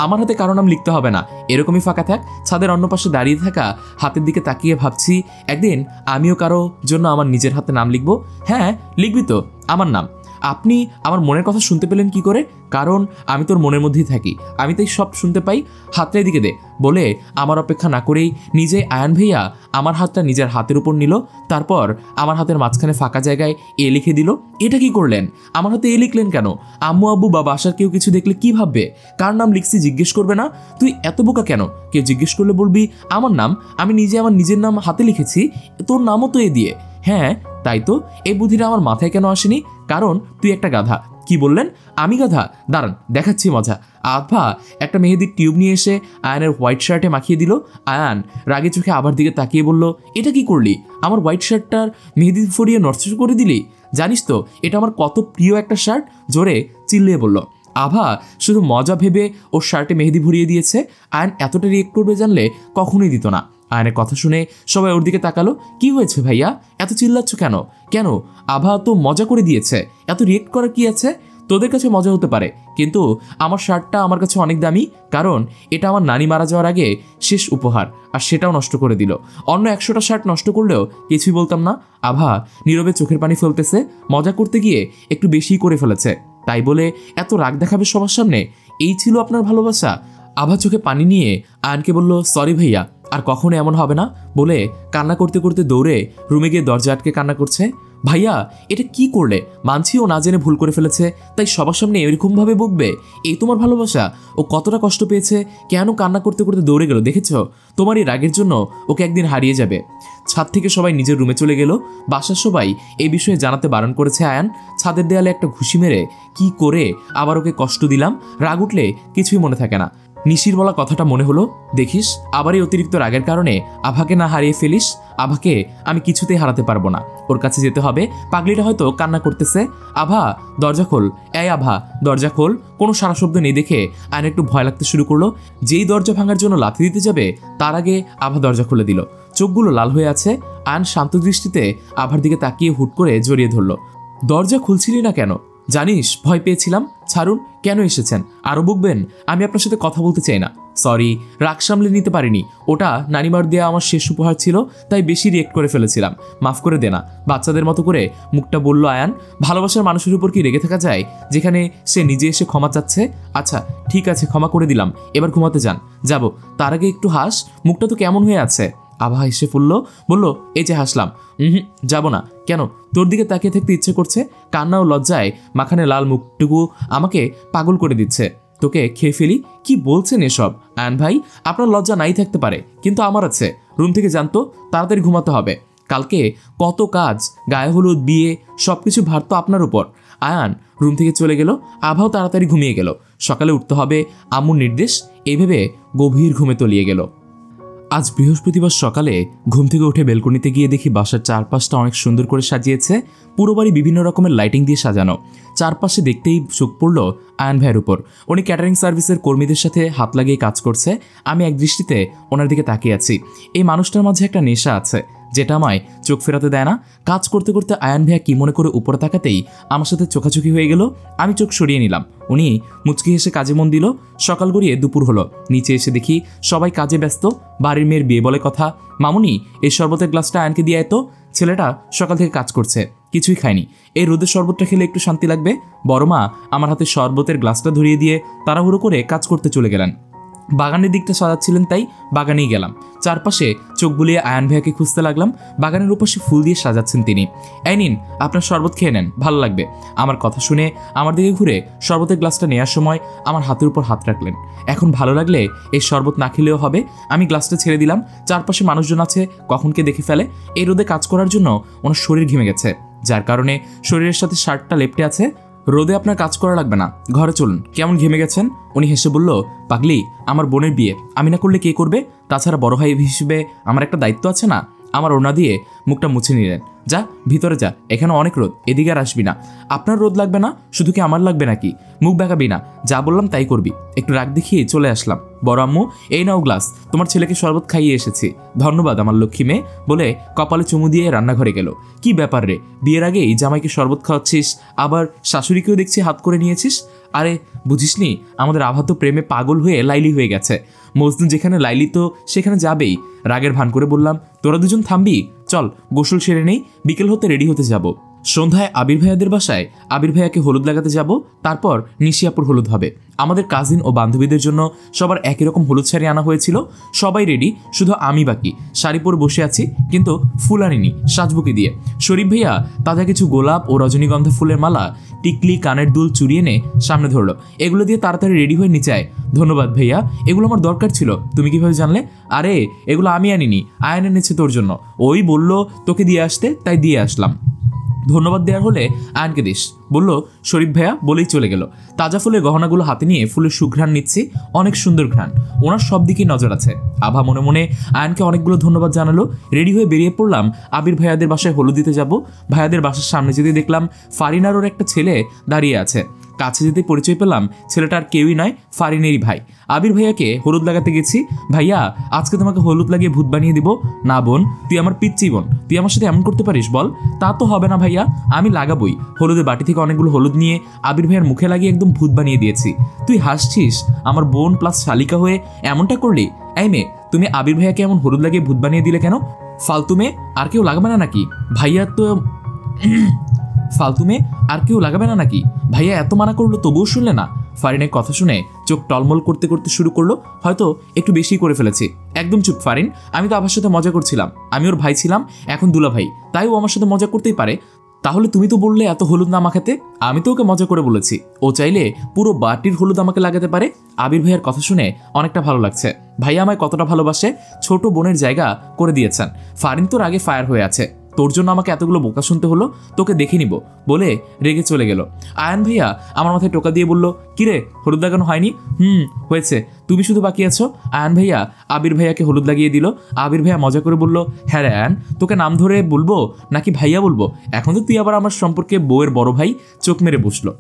আমার হাতে কারো নাম লিখতে হবে না, এরকমই ফাঁকা থাক। ছাদের অন্য পাশে দাঁড়িয়ে থাকা হাতের দিকে তাকিয়ে ভাবছি, একদিন আমিও কারো জন্য আমার নিজের হাতে নাম লিখবো। হ্যাঁ, লিখবি তো আমার নাম। আপনি আমার মনের কথা শুনতে পেলেন কি করে? কারণ আমি তোর মনের মধ্যেই থাকি, আমি তাই সব শুনতে পাই। হাতটা এদিকে দে বলে আমার অপেক্ষা না করেই নিজেই আয়ান ভাইয়া আমার হাতটা নিজের হাতের উপর নিল। তারপর আমার হাতের মাঝখানে ফাঁকা জায়গায় এ লিখে দিল। এটা কি করলেন? আমার হাতে এ লিখলেন কেন? আম্মু আব্বু বা বাসার কেউ কিছু দেখলে কি ভাববে? কার নাম লিখছি জিজ্ঞেস করবে না? তুই এত বোকা কেন? কেউ জিজ্ঞেস করলে বলবি আমার নাম, আমি নিজে আমার নিজের নাম হাতে লিখেছি, তোর নামও তো এ দিয়ে। হ্যাঁ তাই তো, এই বুদ্ধিটা আমার মাথায় কেন আসেনি? কারণ তুই একটা গাধা। কি বললেন? আমি গাধা? দাঁড়ান, দেখাচ্ছি মজা। আভা একটা মেহেদির টিউব নিয়ে এসে আয়ানের হোয়াইট শার্টে মাখিয়ে দিল। আয়ান রাগে চোখে আবার দিকে তাকিয়ে বলল, এটা কি করলি? আমার হোয়াইট শার্টটার মেহেদি ফরিয়ে নষ্ট করে দিলি। জানিস তো এটা আমার কত প্রিয় একটা শার্ট। জোরে চিল্লিয়ে বলল। আভা শুধু মজা ভেবে ওর শার্টে মেহেদি ভরিয়ে দিয়েছে। আয়ান এতটা রিয়েক্ট করবে জানলে কখনোই দিত না। আয়নের কথা শুনে সবাই ওর দিকে তাকালো। কি হয়েছে ভাইয়া, এত চিল্লাচ্ছ কেন? কেন? আভা তো মজা করে দিয়েছে, এত রিয়েক্ট করার কি আছে? তোদের কাছে মজা হতে পারে, কিন্তু আমার শার্টটা আমার কাছে অনেক দামি, কারণ এটা আমার নানি মারা যাওয়ার আগে শেষ উপহার, আর সেটাও নষ্ট করে দিল। অন্য 100টা শার্ট নষ্ট করলেও কিছুই বলতাম না। আভা নীরবে চোখের পানি ফেলতেছে, মজা করতে গিয়ে একটু বেশি করে ফেলেছে, তাই বলে এত রাগ দেখাবে সবার সামনে? এই ছিল আপনার ভালোবাসা? আভা চোখে পানি নিয়ে আয়নকে বলল, সরি ভাইয়া, আর কখনো এমন হবে না বলে কান্না করতে করতে দৌড়ে রুমে গিয়ে দরজা আটকে কান্না করছে। ভাইয়া এটা কি করলে? মানছি ও না জেনে ভুল করে ফেলেছে, তাই সবার সামনে এরকমভাবে বকবে? এই তোমার ভালোবাসা? ও কতটা কষ্ট পেয়েছে, কেন কান্না করতে করতে দৌড়ে গেল দেখেছ? তোমার এই রাগের জন্য ওকে একদিন হারিয়ে যাবে। ছাদ থেকে সবাই নিজের রুমে চলে গেল। বাসার সবাই এই বিষয়ে জানাতে বারণ করেছে আয়ান। ছাদের দেয়ালে একটা ঘুষি মেরে কি করে আবার ওকে কষ্ট দিলাম। রাগ উঠলে কিছুই মনে থাকে না। নিশির বলা কথাটা মনে হলো, দেখিস আবার এই অতিরিক্ত রাগের কারণে আভাকে না হারিয়ে ফেলিস। আভাকে আমি কিছুতেই হারাতে পারবো না, ওর কাছে যেতে হবে। পাগলিটা হয়তো কান্না করতেছে। আভা দরজা খোল, এই আভা দরজা খোল। কোনো সারা শব্দ নেই দেখে আয়ন একটু ভয় লাগতে শুরু করলো। যেই দরজা ভাঙার জন্য লাথি দিতে যাবে তার আগে আভা দরজা খুলে দিল। চোখগুলো লাল হয়ে আছে। আয়ন শান্ত দৃষ্টিতে আভার দিকে তাকিয়ে হুট করে জড়িয়ে ধরল। দরজা খুলছিলি না কেন? জানিস ভয় পেয়েছিলাম। ছাড়ুন, কেন এসেছেন? আরো বকবেন? আমি আপনার সাথে কথা বলতে চাই না। সরি, রাগ সামলে নিতে পারিনি, ওটা নানিমার দেয়া আমার শেষ উপহার ছিল, তাই বেশি রিয়েক্ট করে ফেলেছিলাম, মাফ করে দে না। বাচ্চাদের মতো করে মুখটা বলল আয়ান। ভালোবাসার মানুষের উপর কি রেগে থাকা যায়, যেখানে সে নিজে এসে ক্ষমা চাচ্ছে? আচ্ছা ঠিক আছে, ক্ষমা করে দিলাম, এবার ঘুমাতে যান। যাব, তার আগে একটু হাস, মুখটা তো কেমন হয়ে আছে। আভা হেসে ফুলল, বলল, এই যে হাসলাম। যাব না। কেন? তোর দিকে তাকিয়ে থাকতে ইচ্ছে করছে। কান্না ও লজ্জায় মাখানে লাল মুখটুকু আমাকে পাগল করে দিচ্ছে। তোকে খেয়ে ফেলি? কি বলছেন এসব? আয়ন ভাই, আপনার লজ্জা নাই থাকতে পারে, কিন্তু আমার আছে। রুম থেকে জানতো, তাড়াতাড়ি ঘুমাতে হবে। কালকে কত কাজ, গায়ে হলুদ, বিয়ে, সবকিছু ভার তো আপনার উপর। আয়ান রুম থেকে চলে গেল। আভাও তাড়াতাড়ি ঘুমিয়ে গেল। সকালে উঠতে হবে, আম্মুর নির্দেশ। এই ভেবে গভীর ঘুমে তলিয়ে গেল। আজ বৃহস্পতিবার সকালে ঘুম থেকে উঠে বেলকনিতে গিয়ে দেখি বাসার চারপাশটা অনেক সুন্দর করে সাজিয়েছে। পুরো বাড়ি বিভিন্ন রকমের লাইটিং দিয়ে সাজানো। চারপাশে দেখতেই চোখ পড়ল আয়ন ভাইয়ের উপর। উনি ক্যাটারিং সার্ভিসের কর্মীদের সাথে হাত লাগিয়ে কাজ করছে। আমি এক দৃষ্টিতে ওনার দিকে তাকিয়ে আছি। এই মানুষটার মাঝে একটা নেশা আছে, যেটা আমায় চোখ ফেরাতে দেয় না। কাজ করতে করতে আয়ন ভাইয়া কি মনে করে উপরে তাকাতেই আমার সাথে চোখাচোখি হয়ে গেল। আমি চোখ সরিয়ে নিলাম। উনি মুচকি হেসে কাজে মন দিল। সকাল গড়িয়ে দুপুর হলো। নিচে এসে দেখি সবাই কাজে ব্যস্ত। বাড়ির মেয়ের বিয়ে বলে কথা। মামুনি, এই শরবতের গ্লাসটা আয়নকে দিয়ে এতো। ছেলেটা সকাল থেকে কাজ করছে, কিছুই খায়নি। এই রোদের শরবতটা খেলে একটু শান্তি লাগবে। বড় মা আমার হাতে শরবতের গ্লাসটা ধরিয়ে দিয়ে তাড়াহুড়ো করে কাজ করতে চলে গেলেন। বাগানের দিকটা সাজাচ্ছিলেন, তাই বাগানেই গেলাম। চারপাশে চোখ বুলিয়ে আয়ান ভাইয়াকে খুঁজতে লাগলাম। বাগানের উপাশে ফুল দিয়ে সাজাচ্ছেন তিনি। এই নিন, আপনার শরবত খেয়ে নেন, ভালো লাগবে। আমার কথা শুনে আমার দিকে ঘুরে শরবতের গ্লাসটা নেওয়ার সময় আমার হাতের উপর হাত রাখলেন। এখন ভালো লাগলে এই শরবত না খেলেও হবে। আমি গ্লাসটা ছেড়ে দিলাম। চারপাশে মানুষজন আছে, কখন কে দেখে ফেলে। এই রোদে কাজ করার জন্য ওনার শরীর ঘেমে গেছে, যার কারণে শরীরের সাথে শার্টটা লেপটে আছে। রোদে আপনার কাজ করা লাগবে না, ঘরে চলুন, কেমন ঘেমে গেছেন। উনি হেসে বলল, পাগলি, আমার বোনের বিয়ে আমি না করলে কে করবে? তাছাড়া বড় ভাই হিসেবে আমার একটা দায়িত্ব আছে না। আমার ওড়না দিয়ে মুখটা মুছে নিলেন। যা ভিতরে যা, এখানে অনেক রোদ, এদিকে আর আসবি না। আপনার রোদ লাগবে না, শুধু কি আমার লাগবে নাকি? মুখ বেঁকাবি না, যা বললাম তাই করবি। একটু রাগ দেখিয়ে চলে আসলাম। বড় আম্মু, এই নাও গ্লাস, তোমার ছেলেকে শরবত খাইয়ে এসেছি। ধন্যবাদ আমার লক্ষ্মী মেয়ে, বলে কপালে চুমু দিয়ে রান্নাঘরে গেল। কি ব্যাপার রে, বিয়ের আগেই জামাইকে শরবত খাওয়াচ্ছিস, আবার শাশুড়িকেও দেখছি হাত করে নিয়েছিস। আরে বুঝিসনি, আমাদের আভা তো প্রেমে পাগল হয়ে লাইলি হয়ে গেছে। মজনু যেখানে লাইলি তো সেখানে যাবেই। রাগের ভান করে বললাম, তোরা দুজন থামবি? চল গোসল সেরে নেই, বিকেল হতে রেডি হতে যাব। সন্ধ্যায় আবির ভাইয়াদের বাসায় আবির ভাইয়াকে হলুদ লাগাতে যাব, তারপর নিশিয়াপুর হলুদ হবে। আমাদের কাজিন ও বান্ধবীদের জন্য সবার একই রকম হলুদ শাড়ি আনা হয়েছিল। সবাই রেডি, শুধু আমি বাকি। শাড়ি পরে বসে আছি, কিন্তু ফুল আনিনি, সাজবুকি দিয়ে। শরীফ ভাইয়া তাজা কিছু গোলাপ ও রজনীগন্ধা ফুলের মালা, টিকলি, কানের দুল চুরি এনে সামনে ধরলো। এগুলো দিয়ে তাড়াতাড়ি রেডি হয়ে নিচে আয়। ধন্যবাদ ভাইয়া, এগুলো আমার দরকার ছিল। তুমি কিভাবে জানলে? আরে এগুলো আমি আনিনি, আয়ন এনেছে তোর জন্য। ওই বলল তোকে দিয়ে আসতে, তাই দিয়ে আসলাম। ধন্যবাদ দেওয়ার হলে আয়নকে দিস, বলল শরীফ ভাইয়া, বলেই চলে গেল। তাজা ফুলের গহনাগুলো হাতে নিয়ে ফুলের সুঘ্রাণ নিচ্ছি, অনেক সুন্দর ঘ্রাণ। ওনার সব দিকেই নজর আছে। আভা মনে মনে আয়নকে অনেকগুলো ধন্যবাদ জানালো। রেডি হয়ে বেরিয়ে পড়লাম আবির ভাইয়াদের বাসায় হলুদ দিতে যাব। ভাইয়াদের বাসার সামনে যেতে দেখলাম ফারিনার ওর একটা ছেলে দাঁড়িয়ে আছে। কাছে যেতে পরিচয় পেলাম ছেলেটা আর কেউই নয়, ফারিনেরই ভাই। আবির ভাইয়াকে হলুদ লাগাতে গেছি। ভাইয়া, আজকে তোমাকে হলুদ লাগিয়ে ভূত বানিয়ে দিব। না বোন, তুই আমার পিচ্চি বোন, তুই আমার সাথে এমন করতে পারিস বল? তা তো হবে না ভাইয়া, আমি লাগাবই। হলুদের বাটি থেকে অনেকগুলো হলুদ নিয়ে আবির ভাইয়ার মুখে লাগিয়ে একদম ভূত বানিয়ে দিয়েছি। তুই হাসছিস? আমার বোন প্লাস শালিকা হয়ে এমনটা করলি? এই মেয়ে, তুমি আবির ভাইয়াকে এমন হলুদ লাগিয়ে ভূত বানিয়ে দিলে কেন? ফালতু মেয়ে, আর কেউ লাগাবে না নাকি? ভাইয়া তো ফালতু মেয়ে, আর কেউ লাগাবে না নাকি? ভাইয়া এত মানা করলো তবুও শুনলে না। ফারিনের কথা শুনে চোখ টলমল করতে করতে শুরু করলো, হয়তো একটু বেশি করে ফেলেছি। একদম চুপ ফারিন, আমি তো আবার সাথে মজা করছিলাম। আমি ওর ভাই ছিলাম, এখন দুলা ভাই, তাই ও আমার সাথে মজা করতেই পারে। তাহলে তুমি তো বললে এত হলুদ না মাখাতে। আমি তো ওকে মজা করে বলেছি, ও চাইলে পুরো বাটির হলুদ আমাকে লাগাতে পারে। আবির ভাইয়ের কথা শুনে অনেকটা ভালো লাগছে। ভাইয়া আমায় কতটা ভালোবাসে, ছোট বোনের জায়গা করে দিয়েছেন। ফারিন তোর আগে ফায়ার হয়ে আছে, তোর জন্য আমাকে এতগুলো বোকা শুনতে হলো, তোকে দেখে নিব বলে রেগে চলে গেল। আয়ান ভাইয়া আমার মাথায় টোকা দিয়ে বলল, কিরে হলুদ লাগানো হয়নি? হয়েছে, তুমি শুধু বাকি আছো। আয়ান ভাইয়া আবির ভাইয়াকে হলুদ লাগিয়ে দিল। আবির ভাইয়া মজা করে বলল, হ্যাঁ রে আয়ান, তোকে নাম ধরে বলবো নাকি ভাইয়া বলবো? এখন তো তুই আবার আমার সম্পর্কে বউয়ের বড় ভাই। চোখ মেরে বসলো।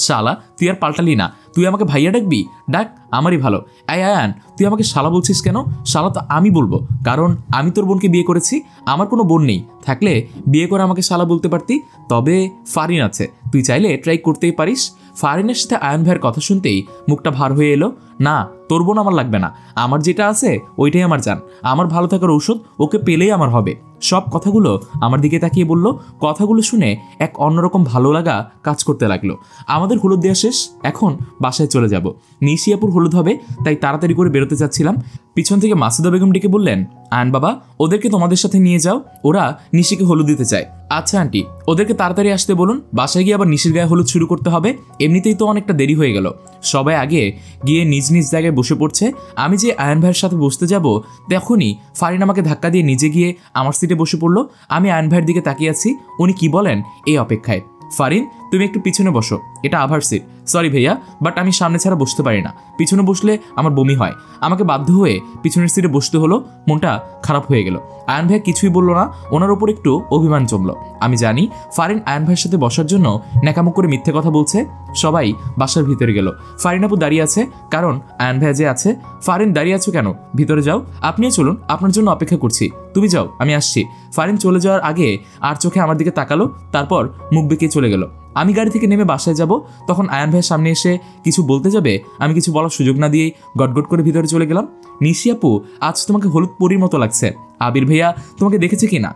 শালা, তুই আর পাল্টালি না, তুই আমাকে ভাইয়া ডাকবি? ডাক, আমারই ভালো। আয়ান, তুই আমাকে শালা বলছিস কেন? শালা তো আমি বলবো, কারণ আমি তোর বোনকে বিয়ে করেছি। আমার কোনো বোন নেই, থাকলে বিয়ে করে আমাকে শালা বলতে পারতি। তবে ফারিন আছে, তুই চাইলে ট্রাই করতেই পারিস। ফারিনের সাথে আয়ান ভাইয়ের কথা শুনতেই মুখটা ভার হয়ে এলো। না, তোর বোন আমার লাগবে না, আমার যেটা আছে ওইটাই আমার জান। আমার ভালো থাকার ঔষধ ওকে পেলেই আমার হবে। সব কথাগুলো আমার দিকে তাকিয়ে বলল। কথাগুলো শুনে এক অন্যরকম ভালো লাগা কাজ করতে লাগলো। আমাদের হলুদ দেওয়া শেষ, এখন বাসায় চলে যাব। নিশিয়াপুর হলুদ হবে, তাই তাড়াতাড়ি করে বেরোতে চাচ্ছিলাম। পিছন থেকে মাসুদা বেগম ডেকে বললেন, আয়ন বাবা, ওদেরকে তোমাদের সাথে নিয়ে যাও, ওরা নিশিকে হলুদ দিতে চায়। আচ্ছা আন্টি, ওদেরকে তাড়াতাড়ি আসতে বলুন, বাসায় গিয়ে আবার নিশির গায়ে হলুদ শুরু করতে হবে। এমনিতেই তো অনেকটা দেরি হয়ে গেল। সবাই আগে গিয়ে নিজ নিজ জায়গায় বসে পড়ছে। আমি যে আয়ন ভাইয়ের সাথে বসতে যাব, তখনই ফারিন আমাকে ধাক্কা দিয়ে নিজে গিয়ে আমার সিটে বসে পড়লো। আমি আয়ন ভাইয়ের দিকে তাকিয়ে আছি, উনি কি বলেন এই অপেক্ষায়। ফারিন, তুমি একটু পিছনে বসো, এটা আভার সিট। সরি ভাইয়া, বাট আমি সামনে ছাড়া বসতে পারি না, পিছনে বসলে আমার বমি হয়। আমাকে বাধ্য হয়ে পিছনের সিটে বসতে হলো। মনটা খারাপ হয়ে গেল। আয়ন ভাইয়া কিছুই বললো না, ওনার ওপর একটু অভিমান জমলো। আমি জানি ফারিন আয়ন ভাইয়ের সাথে বসার জন্য ন্যাকামুক করে মিথ্যে কথা বলছে। সবাই বাসার ভিতরে গেল। ফারিন আপু দাঁড়িয়ে আছে, কারণ আয়ন ভাইয়া যে আছে। ফারিন, দাঁড়িয়ে আছো কেন? ভিতরে যাও। আপনিও চলুন, আপনার জন্য অপেক্ষা করছি। তুমি যাও, আমি আসছি। ফারিন চলে যাওয়ার আগে আর চোখে আমার দিকে তাকালো, তারপর মুখ বেঁকিয়ে চলে গেল। আমি গাড়ি থেকে নেমে বাসায় যাব, তখন আয়ন ভাইয়ের সামনে এসে কিছু বলতে যাবে, আমি কিছু বলার সুযোগ না দিয়েই গটগট করে ভিতরে চলে গেলাম। নিশি আপু, আজ তোমাকে হলুদ পরীর মতো লাগছে। আবির ভাইয়া তোমাকে দেখেছে কিনা?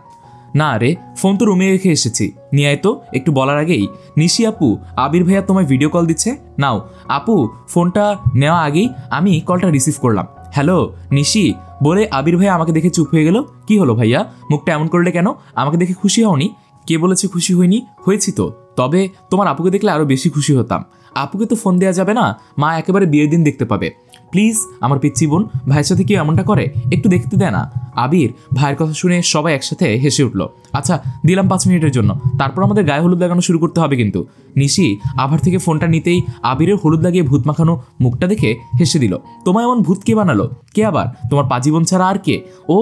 না রে, ফোন তো রুমে রেখে এসেছি, নিয়ে আয় তো। একটু বলার আগেই নিশি আপু আবির ভাইয়া তোমায় ভিডিও কল দিচ্ছে, নাও। আপু ফোনটা নেওয়া আগেই আমি কলটা রিসিভ করলাম। হ্যালো নিশি বলে আবির ভাইয়া আমাকে দেখে চুপ হয়ে গেল। কি হলো ভাইয়া, মুখটা এমন করলে কেন? আমাকে দেখে খুশি হওনি? কে বলেছে খুশি হইনি? হয়েছি তো, তবে তোমার আপুকে দেখলে আরো বেশি খুশি হতাম। আপুকে তো ফোন দেওয়া যাবে না, মা একেবারে বিয়ের দিন দেখতে পাবে। প্লিজ আমার পিচ্চি বোন, ভাইয়ের সাথে কেউ এমনটা করে? একটু দেখতে দেয় না। আবির ভাইয়ের কথা শুনে সবাই একসাথে হেসে উঠল। আচ্ছা দিলাম 5 মিনিটের জন্য, তারপর আমাদের গায়ে হলুদ লাগানো শুরু করতে হবে কিন্তু। নিশি আভার থেকে ফোনটা নিতেই আবিরের হলুদ লাগিয়ে ভূত মাখানো মুখটা দেখে হেসে দিল। তোমায় এমন ভূত কে বানালো? কে আবার? তোমার পাজিবন ছাড়া আর কে? ও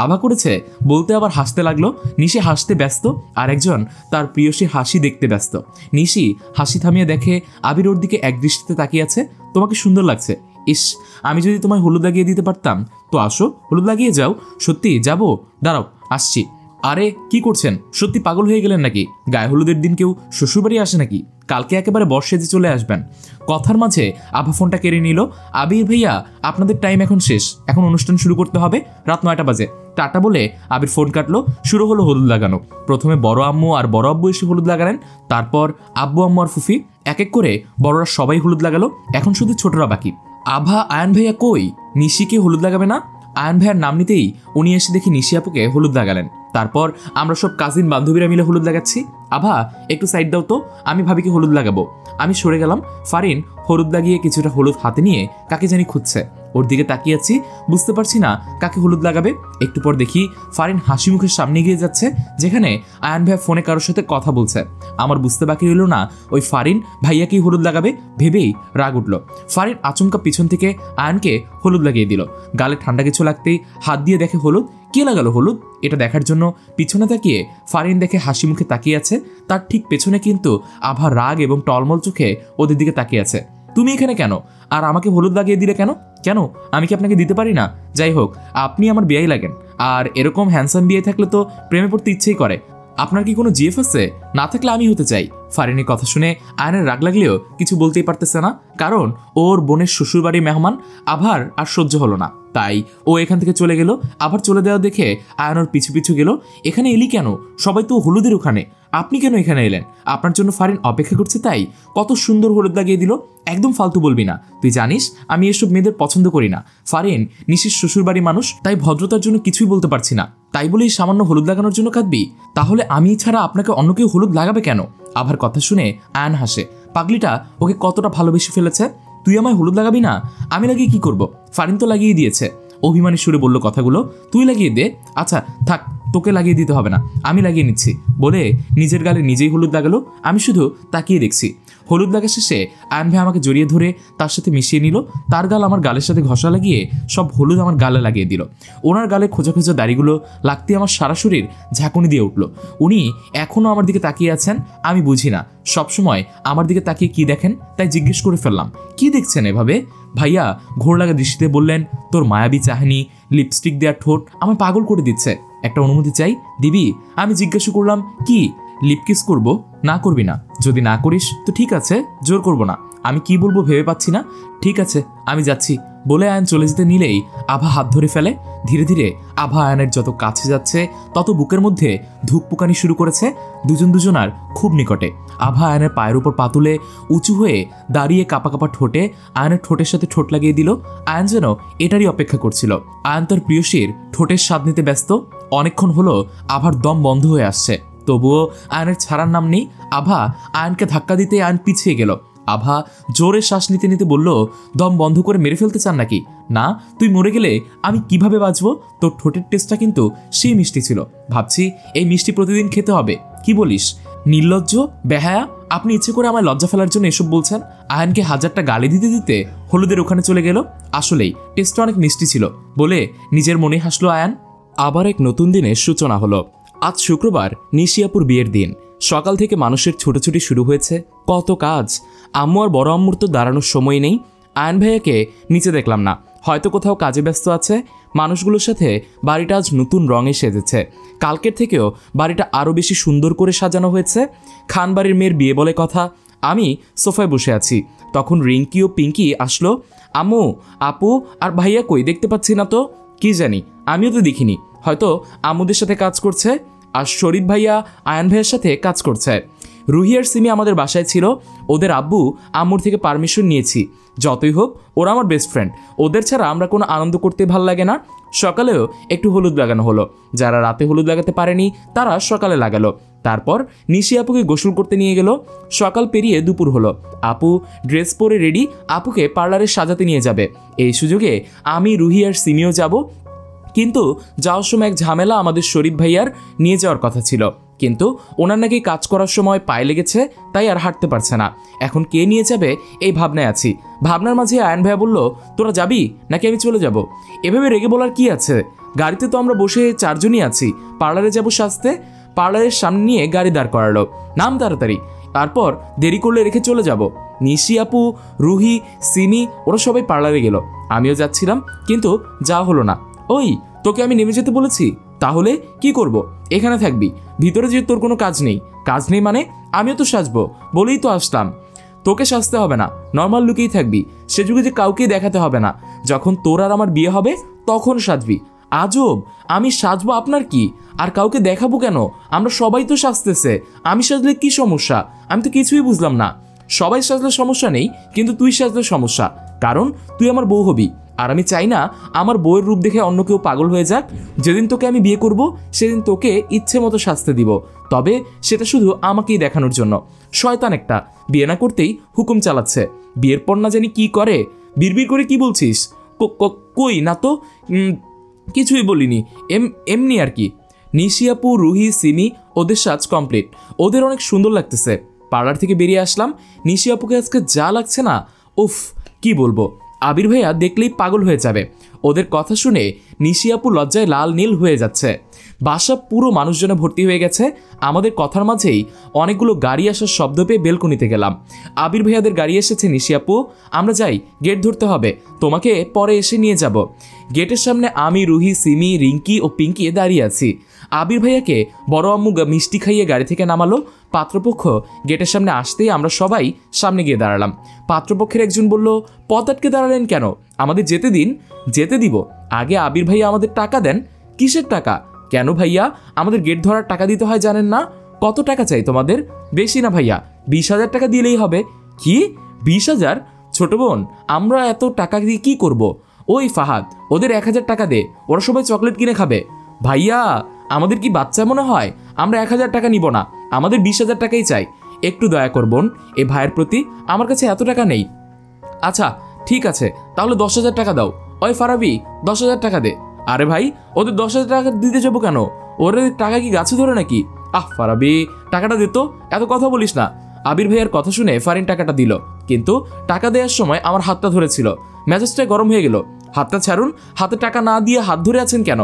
আভা করেছে বলতে আবার হাসতে লাগলো। নিশি হাসতে ব্যস্ত, আর একজন তার প্রিয়সী হাসি দেখতে ব্যস্ত। নিশি হাসি থামিয়ে দেখে আবির ওর দিকে এক দৃষ্টিতে তাকিয়ে আছে। তোমাকে সুন্দর লাগছে। ইস, আমি যদি তোমায় হলুদ লাগিয়ে দিতে পারতাম। তো আসো, হলুদ লাগিয়ে যাও। সত্যি যাবো? দাঁড়াও আসছি। আরে কি করছেন? সত্যি পাগল হয়ে গেলেন নাকি? গায়ে হলুদের দিন কেউ শ্বশুরবাড়ি আসে নাকি? কালকে একেবারে বর্ষেজে চলে আসবেন। কথার মাঝে আভা ফোনটা কেড়ে নিল। আবির ভাইয়া আপনাদের টাইম এখন শেষ, এখন অনুষ্ঠান শুরু করতে হবে, রাত 9টা বাজে। টাটা বলে আবির ফোন কাটলো। শুরু হলো হলুদ লাগানো। প্রথমে বড় আম্মু আর বড় আব্বু এসে হলুদ লাগালেন, তারপর আব্বু আম্মু আর ফুফি এক এক করে বড়রা সবাই হলুদ লাগালো। এখন শুধু ছোটরা বাকি। আভা আয়ান ভাইয়া কই? নিশিকে হলুদ লাগাবে না? আয়ান ভাইয়ার নাম নিতেই উনি এসে দেখি নিশি আপুকে হলুদ লাগালেন। তারপর আমরা সব কাজিন বান্ধবীরা মিলে হলুদ লাগাচ্ছি। আভা একটু সাইড দাও তো, আমি ভাবিকে হলুদ লাগাবো। আমি সরে গেলাম। ফারিন হলুদ লাগিয়ে কিছুটা হলুদ হাতে নিয়ে কাকে জানি খুঁজছে। ওর দিকে তাকিয়ে আছি, বুঝতে পারছি না কাকে হলুদ লাগাবে। একটু পর দেখি ফারিন হাসি মুখের সামনে এগিয়ে যাচ্ছে, যেখানে আয়ান ভাইয়া ফোনে কারোর সাথে কথা বলছে। আমার বুঝতে বাকি রইল না ওই ফারিন ভাইয়াকেই হলুদ লাগাবে, ভেবেই রাগ উঠল। ফারিন আচমকা পিছন থেকে আয়ানকে হলুদ লাগিয়ে দিল। গালে ঠান্ডা কিছু লাগতেই হাত দিয়ে দেখে হলুদ। কে লাগালো হলুদ? এটা দেখার জন্য পিছনে তাকিয়ে ফারিন দেখে হাসি মুখে তাকিয়ে আছে। তার ঠিক পেছনে কিন্তু আভা রাগ এবং টলমল চোখে ওদের দিকে তাকিয়ে আছে। তুমি এখানে কেন? আর আমাকে হলুদ লাগিয়ে দিলে কেন? কেন আমি কি আপনাকে দিতে পারি না? যাই হোক, আপনি আমার বিয়াই লাগেন, আর এরকম হ্যান্ডসাম বিয়ে থাকলে তো প্রেমে পড়তে ইচ্ছেই করে। আপনার কি কোনো জিএফ আছে? না থাকলে আমি হতে চাই। ফারিনের কথা শুনে আয়নের রাগ লাগলেও কিছু বলতেই পারতেছে না, কারণ ওর বোনের শ্বশুরবাড়ির মেহমান। আভার আর সহ্য হলো না, তাই ও এখান থেকে চলে গেল। আবার চলে দেওয়া দেখে আয়ন ওর পিছু পিছু গেল। এখানে এলি কেন? সবাই তো হলুদের ওখানে, আপনি কেন এখানে এলেন? আপনার জন্য ফারিন অপেক্ষা করছে, তাই কত সুন্দর হলুদ লাগিয়ে দিল। একদম ফালতু বলবি না, তুই জানিস আমি এসব মেয়েদের পছন্দ করি না। ফারিন নিশির শ্বশুরবাড়ি মানুষ, তাই ভদ্রতার জন্য কিছুই বলতে পারছি না। তাই বলেই সামান্য হলুদ লাগানোর জন্য কাঁদবি? তাহলে আমি ছাড়া আপনাকে অন্য কেউ হলুদ লাগাবে কেন? আভার কথা শুনে আয়ান হাসে। পাগলিটা ওকে কতটা ভালোবেসে ফেলেছে। তুই আমায় হলুদ লাগাবি না? আমি লাগিয়ে কি করব? ফারিন তো লাগিয়ে দিয়েছে। অভিমানী সুরে বলল কথাগুলো। তুই লাগিয়ে দে। আচ্ছা থাক, তোকে লাগিয়ে দিতে হবে না, আমি লাগিয়ে নিচ্ছি বলে নিজের গালে নিজেই হলুদ লাগালো। আমি শুধু তাকিয়ে দেখছি। হলুদ লাগা শেষে আয়ন ভাই আমাকে জড়িয়ে ধরে তার সাথে মিশিয়ে নিল। তার গাল আমার গালের সাথে ঘষা লাগিয়ে সব হলুদ আমার গালে লাগিয়ে দিল। ওনার গালে খোঁজা খোঁজা দাড়িগুলো লাগতে আমার সারা শরীর ঝাঁকুনি দিয়ে উঠল। উনি এখনও আমার দিকে তাকিয়ে আছেন। আমি বুঝি না সবসময় আমার দিকে তাকিয়ে কি দেখেন, তাই জিজ্ঞেস করে ফেললাম, কি দেখছেন এভাবে? ভাইয়া ঘোর লাগা দৃষ্টিতে বললেন, তোর মায়াবী চাহনি, লিপস্টিক দেওয়ার ঠোঁট আমার পাগল করে দিচ্ছে। একটা অনুমতি চাই, দিবি? আমি জিজ্ঞাসা করলাম, কি লিপ কিস করবো? না করবি না? যদি না করিস তো ঠিক আছে, জোর করবো না। আমি কি বলবো ভেবে পাচ্ছি না। ঠিক আছে আমি যাচ্ছি বলে আয়ন চলে যেতে নিলেই আভা হাত ধরে ফেলে। ধীরে ধীরে আভা আয়নের যত কাছে যাচ্ছে তত বুকের মধ্যে ধুকপুকানি শুরু করেছে। দুজনার খুব নিকটে। আভা আয়নের পায়ের উপর পা তুলে উঁচু হয়ে দাঁড়িয়ে কাপা কাপা ঠোঁটে আয়নের ঠোঁটের সাথে ঠোঁট লাগিয়ে দিল। আয়ন যেন এটারই অপেক্ষা করছিল। আয়ন তার প্রিয়সীর ঠোঁটের স্বাদ নিতে ব্যস্ত। অনেকক্ষণ হলো আভার দম বন্ধ হয়ে আসছে, তবুও আয়নের ছাড়ার নাম নেই। আভা আয়নকে ধাক্কা দিতে আয়ন পিছিয়ে গেল। আভা জোরে শ্বাস নিতে নিতে বলল, দম বন্ধ করে মেরে ফেলতে চান নাকি? না, তুই মরে গেলে আমি কিভাবে বাঁচবো? তোর ঠোঁটের টেস্টটা কিন্তু সেই মিষ্টি ছিল। ভাবছি এই মিষ্টি প্রতিদিন খেতে হবে। কি বলিস? নির্লজ্জ, বেহায়া, আপনি ইচ্ছে করে আমায় লজ্জা ফেলার জন্য এসব বলছেন? আয়নকে হাজারটা গালি দিতে দিতে হলুদের ওখানে চলে গেল। আসলেই টেস্টটা অনেক মিষ্টি ছিল বলে নিজের মনে হাসলো আয়ান। আবার এক নতুন দিনের সূচনা হলো। আজ শুক্রবার, নিশিয়াপুর বিয়ের দিন। সকাল থেকে মানুষের ছুটোছুটি শুরু হয়েছে। কত কাজ। আম্মু আর বড় আম্মুর তো দাঁড়ানোর সময় নেই। আয়ন ভাইয়াকে নিচে দেখলাম না, হয়তো কোথাও কাজে ব্যস্ত আছে। মানুষগুলোর সাথে বাড়িটা আজ নতুন রঙে সেজেছে। কালকের থেকেও বাড়িটা আরও বেশি সুন্দর করে সাজানো হয়েছে। খান বাড়ির মেয়ের বিয়ে বলে কথা। আমি সোফায় বসে আছি, তখন রিঙ্কি ও পিঙ্কি আসলো। আম্মু, আপু আর ভাইয়া কই? দেখতে পাচ্ছি না তো। কি জানি, আমিও তো দেখিনি, হয়তো আম্মুদের সাথে কাজ করছে। আর শরীফ ভাইয়া আয়ান ভাইয়ের সাথে কাজ করছে। রুহি আর সিমি আমাদের বাসায় ছিল। ওদের আব্বু আম্মুর থেকে পারমিশন নিয়েছি। যতই হোক ওরা আমার বেস্ট ফ্রেন্ড, ওদের ছাড়া আমরা কোনো আনন্দ করতে ভালো লাগে না। সকালেও একটু হলুদ লাগানো হলো, যারা রাতে হলুদ লাগাতে পারেনি তারা সকালে লাগালো। তারপর নিশি আপুকে গোসল করতে নিয়ে গেল। সকাল পেরিয়ে দুপুর হলো। আপু ড্রেস পরে রেডি, আপুকে পার্লারে সাজাতে নিয়ে যাবে। এই সুযোগে আমি, রুহি আর সিমিও যাব। কিন্তু যাওয়ার সময় এক ঝামেলা, আমাদের শরীফ ভাইয়ার নিয়ে যাওয়ার কথা ছিল, কিন্তু ওনার নাকি কাজ করার সময় পায়ে লেগেছে, তাই আর হাঁটতে পারছে না। এখন কে নিয়ে যাবে এই ভাবনায় আছি। ভাবনার মাঝে আয়ন ভাইয়া বলল, তোরা যাবি নাকি আমি চলে যাব? এভাবে রেগে বলার কি আছে, গাড়িতে তো আমরা বসে 4 জনই আছি। পার্লারে যাব সাজতে। পার্লারের সামনে নিয়ে গাড়ি দাঁড় করালো, নাম তাড়াতাড়ি, তারপর দেরি করলে রেখে চলে যাব। নিশি আপু, রুহি, সিমি ওরা সবাই পার্লারে গেল, আমিও যাচ্ছিলাম, কিন্তু যাওয়া হলো না। ওই তোকে আমি নেমে যেতে বলেছি, তাহলে কি করব? এখানে থাকবি, ভিতরে যে তোর কোনো কাজ নেই। কাজ নেই মানে? আমিও তো সাজবো বলেই তো আসলাম। তোকে সাজতে হবে না, নর্মাল লুকেই থাকবি। সে যুগে যে কাউকেই দেখাতে হবে না। যখন তোর আর আমার বিয়ে হবে তখন সাজবি। আজব, আমি সাজবো আপনার কি? আর কাউকে দেখাবো কেন? আমরা সবাই তো সাজতেছে, আমি সাজলে কি সমস্যা? আমি তো কিছুই বুঝলাম না। সবাই সাজলে সমস্যা নেই, কিন্তু তুই সাজলে সমস্যা, কারণ তুই আমার বউ হবি। আর আমি চাই না আমার বউয়ের রূপ দেখে অন্য কেউ পাগল হয়ে যাক। যেদিন তোকে আমি বিয়ে করব সেদিন তোকে ইচ্ছে মতো সাজতে দিব, তবে সেটা শুধু আমাকেই দেখানোর জন্য। শয়তান একটা, বিয়ে না করতেই হুকুম চালাচ্ছে। বিয়ের পর না জানি কি করে। বিড়বিড় করে কি বলছিস? কই না তো, কিছুই বলিনি, এমনি আর কি। নিশি আপু, রুহি, সিমি ওদের সাজ কমপ্লিট। ওদের অনেক সুন্দর লাগতেছে। পার্লার থেকে বেরিয়ে আসলাম। নিশি আপুকে আজকে যা লাগছে না, উফ কি বলবো। আবির ভাইয়া দেখলেই পাগল হয়ে যাবে। ওদের কথা শুনে নিশি আপু লজ্জায় লাল নীল হয়ে যাচ্ছে। বাসা পুরো মানুষজনে ভর্তি হয়ে গেছে। আমাদের কথার মাঝেই অনেকগুলো গাড়ি আসার শব্দ পেয়ে বেলকনিতে গেলাম। আবির ভাইয়াদের গাড়ি এসেছে। নিশি আপু, আমরা যাই, গেট ধরতে হবে, তোমাকে পরে এসে নিয়ে যাব। গেটের সামনে আমি, রুহি, সিমি, রিঙ্কি ও পিঙ্কি দাঁড়িয়ে আছি। আবির ভাইয়াকে বড় আম্মু মিষ্টি খাইয়ে গাড়ি থেকে নামালো। পাত্রপক্ষ গেটের সামনে আসতেই আমরা সবাই সামনে গিয়ে দাঁড়ালাম। পাত্রপক্ষের একজন বলল, পথ আটকে দাঁড়ালেন কেন? আমাদের যেতে দিন। যেতে দিব, আগে আবির ভাইয়া আমাদের টাকা দেন। কিসের টাকা? কেন ভাইয়া, আমাদের গেট ধরার টাকা দিতে হয় জানেন না? কত টাকা চাই তোমাদের? বেশি না ভাইয়া, 20,000 টাকা দিলেই হবে। কি 20,000? ছোট বোন, আমরা এত টাকা দিয়ে কি করব? ওই ফাহাদ, ওদের 1,000 টাকা দে, ওরা সবাই চকলেট কিনে খাবে। ভাইয়া, আমাদের কি বাচ্চা মনে হয়? আমরা 1,000 টাকা নিব না, আমাদের 20,000 টাকাই চাই। একটু দয়া করবেন এই ভাইয়ের প্রতি, আমার কাছে এত টাকা নেই। আচ্ছা ঠিক আছে, তাহলে 10,000 টাকা দাও। ওই ফারাবি, 10,000 টাকা দে। আরে ভাই, ওদের 10,000 টাকা দিতে যাবো কেন? ওদের টাকা কি গাছে ধরে নাকি? ফারাবি, টাকাটা দে তো, এত কথা বলিস না। আবির ভাইয়ার কথা শুনে ফারিন টাকাটা দিল, কিন্তু টাকা দেওয়ার সময় আমার হাতটা ধরেছিল। মেজাজটা গরম হয়ে গেল। হাতটা ছাড়ুন, হাতে টাকা না দিয়ে হাত ধরে আছেন কেন?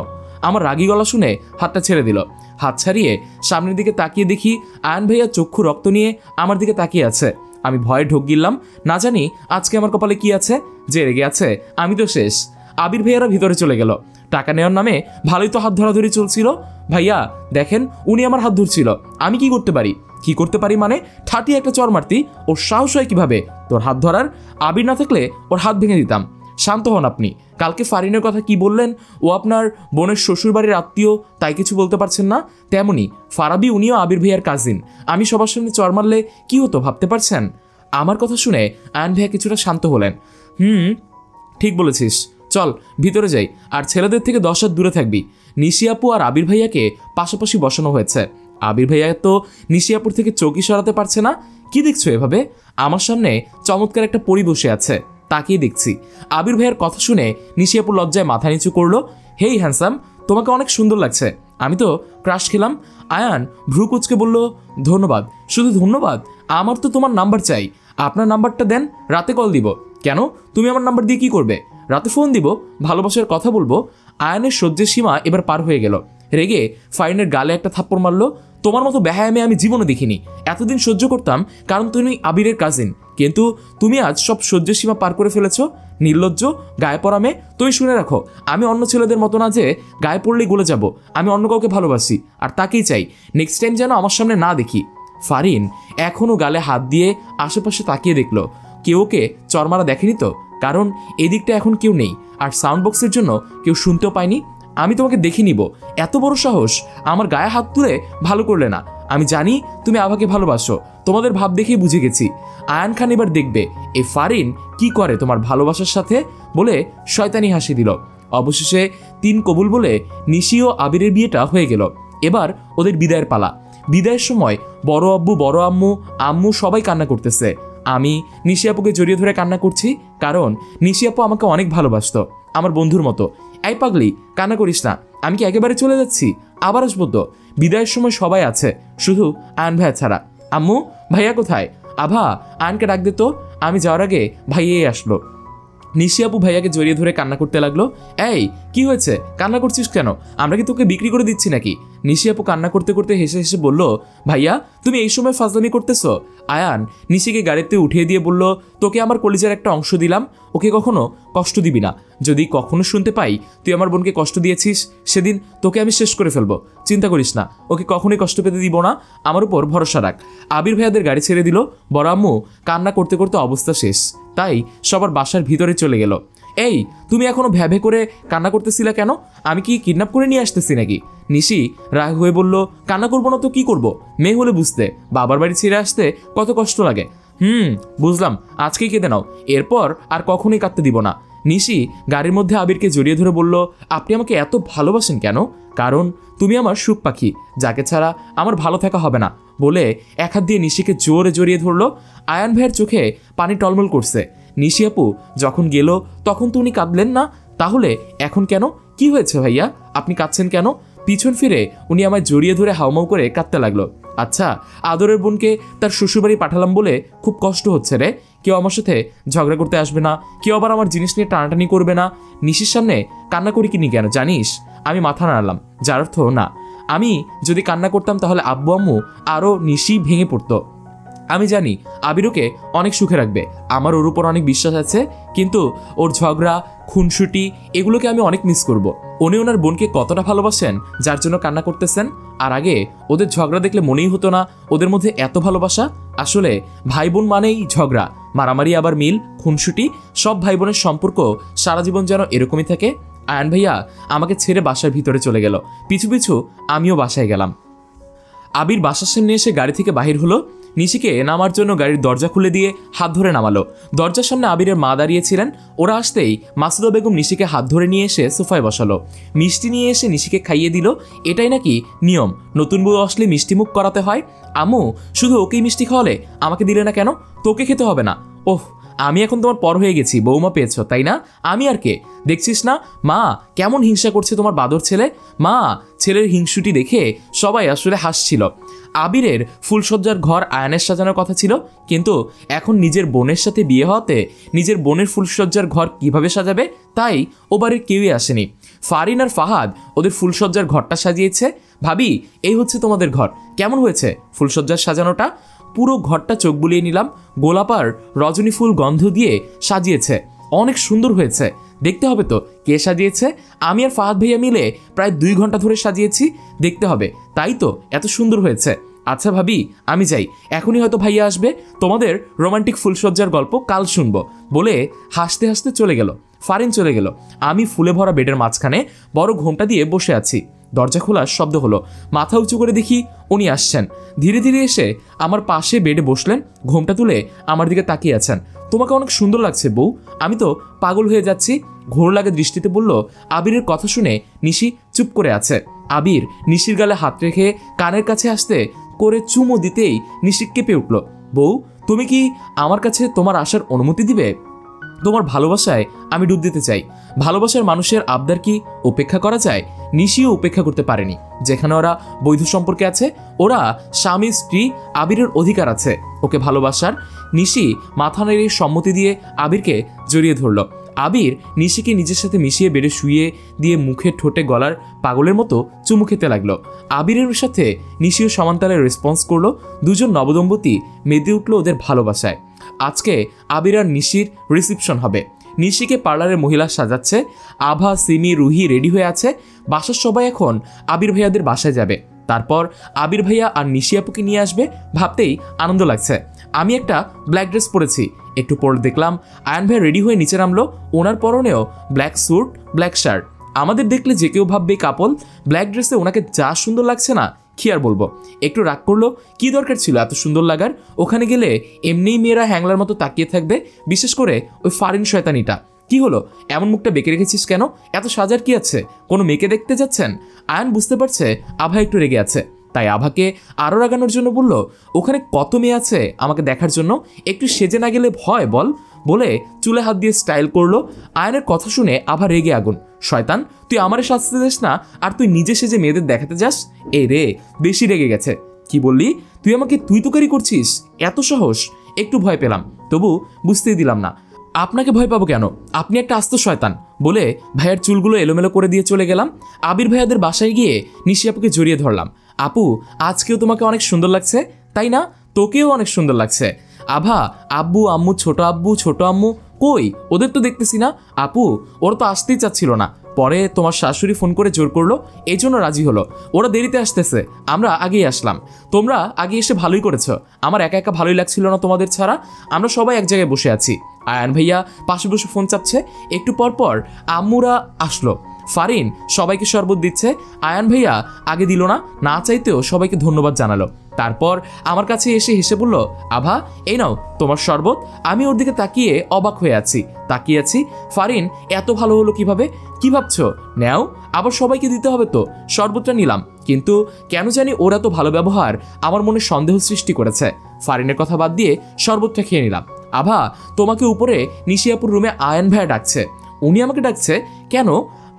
আমার রাগী গলা শুনে হাতটা ছেড়ে দিল। হাত ছাড়িয়ে সামনের দিকে তাকিয়ে দেখি আয়ন ভাইয়া চক্ষু রক্ত নিয়ে আমার দিকে তাকিয়ে আছে। আমি ভয়ে ঢোক গিললাম, না জানি আজকে আমার কপালে কি আছে যে রেগে আছে। আমি তো শেষ। আবির ভাইয়ারা ভিতরে চলে গেল। টাকা নেওয়ার নামে ভালোই তো হাত ধরাধরি চলছিল। ভাইয়া দেখেন, উনি আমার হাত ধরছিল, আমি কি করতে পারি? কি করতে পারি মানে? ঠাটি একটা চর মারতি, ওর সাহস হয় কিভাবে তোর হাত ধরার? আবির না থাকলে ওর হাত ভেঙে দিতাম। শান্ত হন আপনি। কালকে ফারিনের কথা কি বললেন? ও আপনার বোনের শ্বশুরবাড়ির আত্মীয়, তাই কিছু বলতে পারছেন না? তেমনি ফারাবি, উনিও আবির ভাইয়ার কাজিন। আমি সবার সামনে চর মারলে কি হতো ভাবতে পারছেন? আমার কথা শুনে আয়ন ভাইয়া কিছুটা শান্ত হলেন। ঠিক বলেছিস, চল ভিতরে যাই, আর ছেলেদের থেকে 10 হাত দূরে থাকবি। নিশি আপু আর আবির ভাইয়াকে পাশাপাশি বসানো হয়েছে। আবির ভাইয়া তো নিশি আপুর থেকে চৌকি সরাতে পারছে না। কি দেখছো এভাবে? আমার সামনে চমৎকার একটা পরি বসে আছে, তাকিয়ে দেখছি। আবির ভাইয়ের কথা শুনে নিশি আপু লজ্জায় মাথা নিচু করলো। হেই হ্যান্ডসাম, তোমাকে অনেক সুন্দর লাগছে। আমি তো ক্রাশ খেলাম। আয়ান ভ্রু কুচকে বলল, ধন্যবাদ। শুধু ধন্যবাদ? আমার তো তোমার নাম্বার চাই। আপনার নাম্বারটা দেন, রাতে কল দিব। কেন? তুমি আমার নাম্বার দিয়ে কি করবে? রাতে ফোন দিব, ভালোবাসার কথা বলবো। আয়ানের সহ্যের সীমা এবার পার হয়ে গেল। রেগে ফারিনের গালে একটা থাপ্পড় মারলো। তোমার মতো বেহায়ামে আমি জীবনে দেখিনি। এতদিন সহ্য করতাম কারণ তুমি আবিরের কাজিন, কিন্তু তুমি আজ সব সহ্যের সীমা পার করে ফেলেছো। নির্লজ্জ, গায়ে পড়া মেয়ে। তুমি শুনে রাখো, আমি অন্য ছেলেদের মতো না যে গায়ে পড়লেই গলে যাব। আমি অন্য কাউকে ভালোবাসি, আর তাকেই চাই। নেক্সট টাইম যেন আমার সামনে না দেখি। ফারিন এখনও গালে হাত দিয়ে আশেপাশে তাকিয়ে দেখলো, কেউ ওকে চরমারা দেখেনি তো? কারণ এদিকটা এখন কেউ নেই, আর সাউন্ড বক্সের জন্য কেউ শুনতেও পায়নি। আমি তোমাকে দেখে নিব। এত বড় সাহস, আমার গায়ে হাত তুলে ভালো করলে না। আমি জানি তুমি আভাকে ভালোবাসো, তোমাদের ভাব দেখেই বুঝে গেছি। আয়ান খান এবার দেখবে এই ফারিন কি করে তোমার ভালোবাসার সাথে, বলে শয়তানি হাসি দিল। অবশেষে 3 কবুল বলে নিশি ও আবিরের বিয়েটা হয়ে গেল। এবার ওদের বিদায়ের পালা। বিদায়ের সময় বড় আব্বু, বড় আম্মু, আম্মু সবাই কান্না করতেছে। আমি নিশি আপুকে জড়িয়ে ধরে কান্না করছি, কারণ নিশি আপু আমাকে অনেক ভালোবাসতো, আমার বন্ধুর মতো। এই পাগলি, কান্না করিস না, আমি কি একেবারে চলে যাচ্ছি? আবার আসবো তো। বিদায়ের সময় সবাই আছে, শুধু আয়ন ভাইয়া ছাড়া। আম্মু, ভাইয়া কোথায়? আভা, আয়নকে ডাক দে তো। আমি যাওয়ার আগে ভাইয়াই আসলো। নিশি আপু ভাইয়াকে জড়িয়ে ধরে কান্না করতে লাগলো। এই, কি হয়েছে? কান্না করছিস কেন? আমরা কি তোকে বিক্রি করে দিচ্ছি নাকি? নিশি আপু কান্না করতে করতে হেসে হেসে বলল, ভাইয়া তুমি এই সময় ফাজলামি করতেছো? আয়ান নিশিকে গাড়িতে উঠিয়ে দিয়ে বলল, তোকে আমার কলিজার একটা অংশ দিলাম, ওকে কখনো কষ্ট দিবি না। যদি কখনো শুনতে পাই তুই আমার বোনকে কষ্ট দিয়েছিস, সেদিন তোকে আমি শেষ করে ফেলবো। চিন্তা করিস না, ওকে কখনোই কষ্ট পেতে দিব না, আমার উপর ভরসা রাখ। আবির ভাইয়াদের গাড়ি ছেড়ে দিল। বড় আম্মু কান্না করতে করতে অবস্থা শেষ, তাই সবার বাসার ভিতরে চলে গেল। এই, তুমি এখনো ভ্যাভে করে কান্না করতেছিলা কেন? আমি কি কিডন্যাপ করে নিয়ে আসতেছি নাকি? নিশি রাগ হয়ে বলল, কান্না করবো না তো কি করব? মেয়ে হলে বুঝতে, বাবার বাড়ি ছেড়ে আসতে কত কষ্ট লাগে। বুঝলাম, আজকেই কেঁদে নাও, এরপর আর কখনোই কাঁদতে দিব না। নিশি গাড়ির মধ্যে আবিরকে জড়িয়ে ধরে বলল, আপনি আমাকে এত ভালোবাসেন কেন? কারণ তুমি আমার সুখ পাখি, যাকে ছাড়া আমার ভালো থাকা হবে না, বলে এক হাত দিয়ে নিশিকে জোরে জড়িয়ে ধরল। আয়ান ভাইয়ের চোখে পানি টলমল করছে। নিশি আপু যখন গেল তখন তো উনি কাঁদলেন না, তাহলে এখন কেন? কি হয়েছে ভাইয়া, আপনি কাঁদছেন কেন? পিছন ফিরে উনি আমায় জড়িয়ে ধরে হাউমাউ করে কাঁদতে লাগলো। আচ্ছা, আদরের বোনকে তার শ্বশুরবাড়ি পাঠালাম বলে খুব কষ্ট হচ্ছে রে। কেউ আমার সাথে ঝগড়া করতে আসবে না, কেউ আবার আমার জিনিস নিয়ে টানাটানি করবে না। নিশির সামনে কান্না করি কিনি কেন জানিস? আমি মাথা নাড়লাম, যার অর্থ না। আমি যদি কান্না করতাম তাহলে আব্বু আম্মু আরও নিশি ভেঙে পড়তো। আমি জানি আবিরকে অনেক সুখে রাখবে, আমার ওর উপর অনেক বিশ্বাস আছে, কিন্তু ওর ঝগড়া, খুনসুটি এগুলোকে আমি অনেক মিস করব। উনি ওনার বোনকে কতটা ভালোবাসেন যার জন্য কান্না করতেছেন। আর আগে ওদের ঝগড়া দেখলে মনেই হতো না ওদের মধ্যে এত ভালোবাসা। আসলে ভাই বোন মানেই ঝগড়া, মারামারি, আবার মিল, খুনসুটি। সব ভাই বোনের সম্পর্ক সারা জীবন যেন এরকমই থাকে। আয়ান ভাইয়া আমাকে ছেড়ে বাসার ভিতরে চলে গেল, পিছু পিছু আমিও বাসায় গেলাম। আবির বাসার সামনে এসে গাড়ি থেকে বাহির হলো। নিশিকে নামার জন্য গাড়ির দরজা খুলে দিয়ে হাত ধরে নামালো। দরজার সামনে আবিরের মা দাঁড়িয়েছিলেন। ওরা আসতেই মাসুদা বেগম নিশিকে হাত ধরে নিয়ে এসে সোফায় বসালো। মিষ্টি নিয়ে এসে নিশিকে খাইয়ে দিল। এটাই নাকি নিয়ম, নতুন বউ আসলে মিষ্টি মুখ করাতে হয়। আম্মু, শুধু ওকেই মিষ্টি খাওয়ালে, আমাকে দিলে না কেন? তোকে খেতে হবে না। ওহ, আমি এখন তোমার পর হয়ে গেছি, বৌমা পেয়েছ তাই না? আমি আর কে? দেখছিস না মা কেমন হিংসা করছে তোমার বাদর ছেলে? মা, ছেলের হিংসুটি দেখে সবাই আসলে হাসছিল। আবিরের ফুলসজ্জার ঘর আয়নের সাজানোর কথা ছিল, কিন্তু এখন নিজের বোনের সাথে বিয়ে হওয়াতে নিজের বোনের ফুলসজ্জার ঘর কিভাবে সাজাবে, তাই ও বাড়ির কেউই আসেনি। ফারিন আর ফাহাদ ওদের ফুলসজ্জার ঘরটা সাজিয়েছে। ভাবি, এই হচ্ছে তোমাদের ঘর, কেমন হয়েছে ফুলসজ্জার সাজানোটা? পুরো ঘরটা চোখ বুলিয়ে নিলাম। গোলাপ আর রজনী ফুল গন্ধ দিয়ে সাজিয়েছে, অনেক সুন্দর হয়েছে। দেখতে হবে তো কে সাজিয়েছে। আমি আর ফাহাদ ভাইয়া মিলে প্রায় 2 ঘন্টা ধরে সাজিয়েছি, দেখতে হবে। তাই তো এত সুন্দর হয়েছে। আচ্ছা ভাবি, আমি যাই, এখনই হয়তো ভাইয়া আসবে, তোমাদের রোমান্টিক ফুলসজ্জার গল্প কাল শুনবো, বলে হাসতে হাসতে চলে গেল। ফারিন চলে গেল। আমি ফুলে ভরা বেডের মাঝখানে বড় ঘোমটা দিয়ে বসে আছি। দরজা খোলার শব্দ হলো। মাথা উঁচু করে দেখি উনি আসছেন। ধীরে ধীরে এসে আমার পাশে বেডে বসলেন, ঘোমটা তুলে আমার দিকে তাকিয়ে আছেন। তোমাকে অনেক সুন্দর লাগছে বউ। আমি তো পাগল হয়ে যাচ্ছি, ঘোর লাগে দৃষ্টিতে বলল। আবিরের কথা শুনে নিশি চুপ করে আছে। আবির নিশির গালে হাত রেখে কানের কাছে আসতে করে চুমো দিতেই নিশি কেঁপে উঠল। বউ, তুমি কি আমার কাছে তোমার আসার অনুমতি দিবে? তোমার ভালোবাসায় আমি ডুব দিতে চাই। ভালোবাসার মানুষের আবদার কি উপেক্ষা করা যায়? নিশিও উপেক্ষা করতে পারেনি। যেখানে ওরা বৈধ সম্পর্কে আছে, ওরা স্বামী স্ত্রী, আবিরের অধিকার আছে ওকে ভালোবাসার। নিশি মাথা নেড়ে সম্মতি দিয়ে আবিরকে জড়িয়ে ধরল। আবির নিশিকে নিজের সাথে মিশিয়ে বেড়ে শুয়ে দিয়ে মুখে ঠোঁটে গলার পাগলের মতো চুমু খেতে লাগলো। আবিরের সাথে নিশিও সমান্তালে রেসপন্স করলো। দুজন নবদম্পতি মেতে উঠলো ওদের ভালোবাসায়। আজকে আবির আর নিশির রিসেপশন হবে। নিশিকে পার্লারের মহিলা সাজাচ্ছে। আভা, সিমি, রুহি রেডি হয়ে আছে। বাসার সবাই এখন আবির ভাইয়াদের বাসায় যাবে। তারপর আবির ভাইয়া আর নিশি আপুকে নিয়ে আসবে। ভাবতেই আনন্দ লাগছে। আমি একটা ব্ল্যাক ড্রেস পরেছি। একটু পরে দেখলাম আয়ন ভাই রেডি হয়ে নিচে নামলো। ওনার পরনেও ব্ল্যাক স্যুট, ব্ল্যাক শার্ট। আমাদের দেখলে যে কেউ ভাববে কাপল। ব্ল্যাক ড্রেসে ওনাকে যা সুন্দর লাগছে না, কি আর বলবো। একটু রাগ করলো, কি দরকার ছিল এত সুন্দর লাগার? ওখানে গেলে এমনিই মেয়েরা হ্যাংলার মতো তাকিয়ে থাকবে, বিশেষ করে ওই ফারিন শয়তানিটা। কি হলো, এমন মুখটা বেঁকে রেখেছিস কেন? এত সাজার কি আছে? কোনো মেয়েকে দেখতে যাচ্ছেন? আয়ান বুঝতে পারছে আভা একটু রেগে আছে, তাই আভাকে আরও রাগানোর জন্য বলল, ওখানে কত মেয়ে আছে আমাকে দেখার জন্য, একটু সেজে না গেলে ভয় বল? বলে চুলে হাত দিয়ে স্টাইল করলো। আয়নের কথা শুনে আভা রেগে আগুন। শয়তান, তুই আমারে শাস্তি দিস না, আর তুই নিজে সেজে মেয়েদের দেখাতে যাস? এই রে, বেশি রেগে গেছে। কি বললি? তুই আমাকে তুই তুকারি করছিস? এত সাহস? একটু ভয় পেলাম, তবু বুঝতেই দিলাম না। আপনাকে ভয় পাবো কেন? আপনি একটা আস্ত শয়তান। বলে ভাইয়ার চুলগুলো এলোমেলো করে দিয়ে চলে গেলাম। আবির ভাইয়াদের বাসায় গিয়ে নিশি আপুকে জড়িয়ে ধরলাম। আপু, আজকেও তোমাকে অনেক সুন্দর লাগছে, তাই না? তোকেও অনেক সুন্দর লাগছে। আভা, আব্বু আম্মু, ছোট আব্বু ছোট আম্মু কই? ওদের তো দেখতেছি না। আপু, ওরা তো আসতেই চাচ্ছিল না, পরে তোমার শাশুড়ি ফোন করে জোর করলো, এই জন্য রাজি হলো। ওরা দেরিতে আসতেছে, আমরা আগেই আসলাম। তোমরা আগে এসে ভালোই করেছো, আমার একা একা ভালোই লাগছিল না তোমাদের ছাড়া। আমরা সবাই এক জায়গায় বসে আছি। আয়ান ভাইয়া পাশে বসে ফোন চাপছে। একটু পর পর আম্মুরা আসলো। ফারিন সবাইকে শরবত দিচ্ছে। আয়ান ভাইয়া আগে দিল না, না চাইতেও সবাইকে ধন্যবাদ জানালো। তারপর আমার কাছে এসে হেসে বলল, আভা, এই নাও তোমার শরবত। আমি ওর দিকে তাকিয়ে অবাক হয়ে তাকিয়ে আছি। ফারিন, এত ভালো হলো কিভাবে? কি ভাবছো? নেও, আবার সবাইকে দিতে হবে তো। শরবতটা নিলাম, কিন্তু কেন জানি ওরা তো ভালো ব্যবহার আমার মনে সন্দেহ সৃষ্টি করেছে। ফারিনের কথা বাদ দিয়ে শরবতটা খেয়ে নিলাম। আভা, তোমাকে উপরে নিশিয়াপুর রুমে আয়ান ভাইয়া ডাকছে। উনি আমাকে ডাকছে কেন?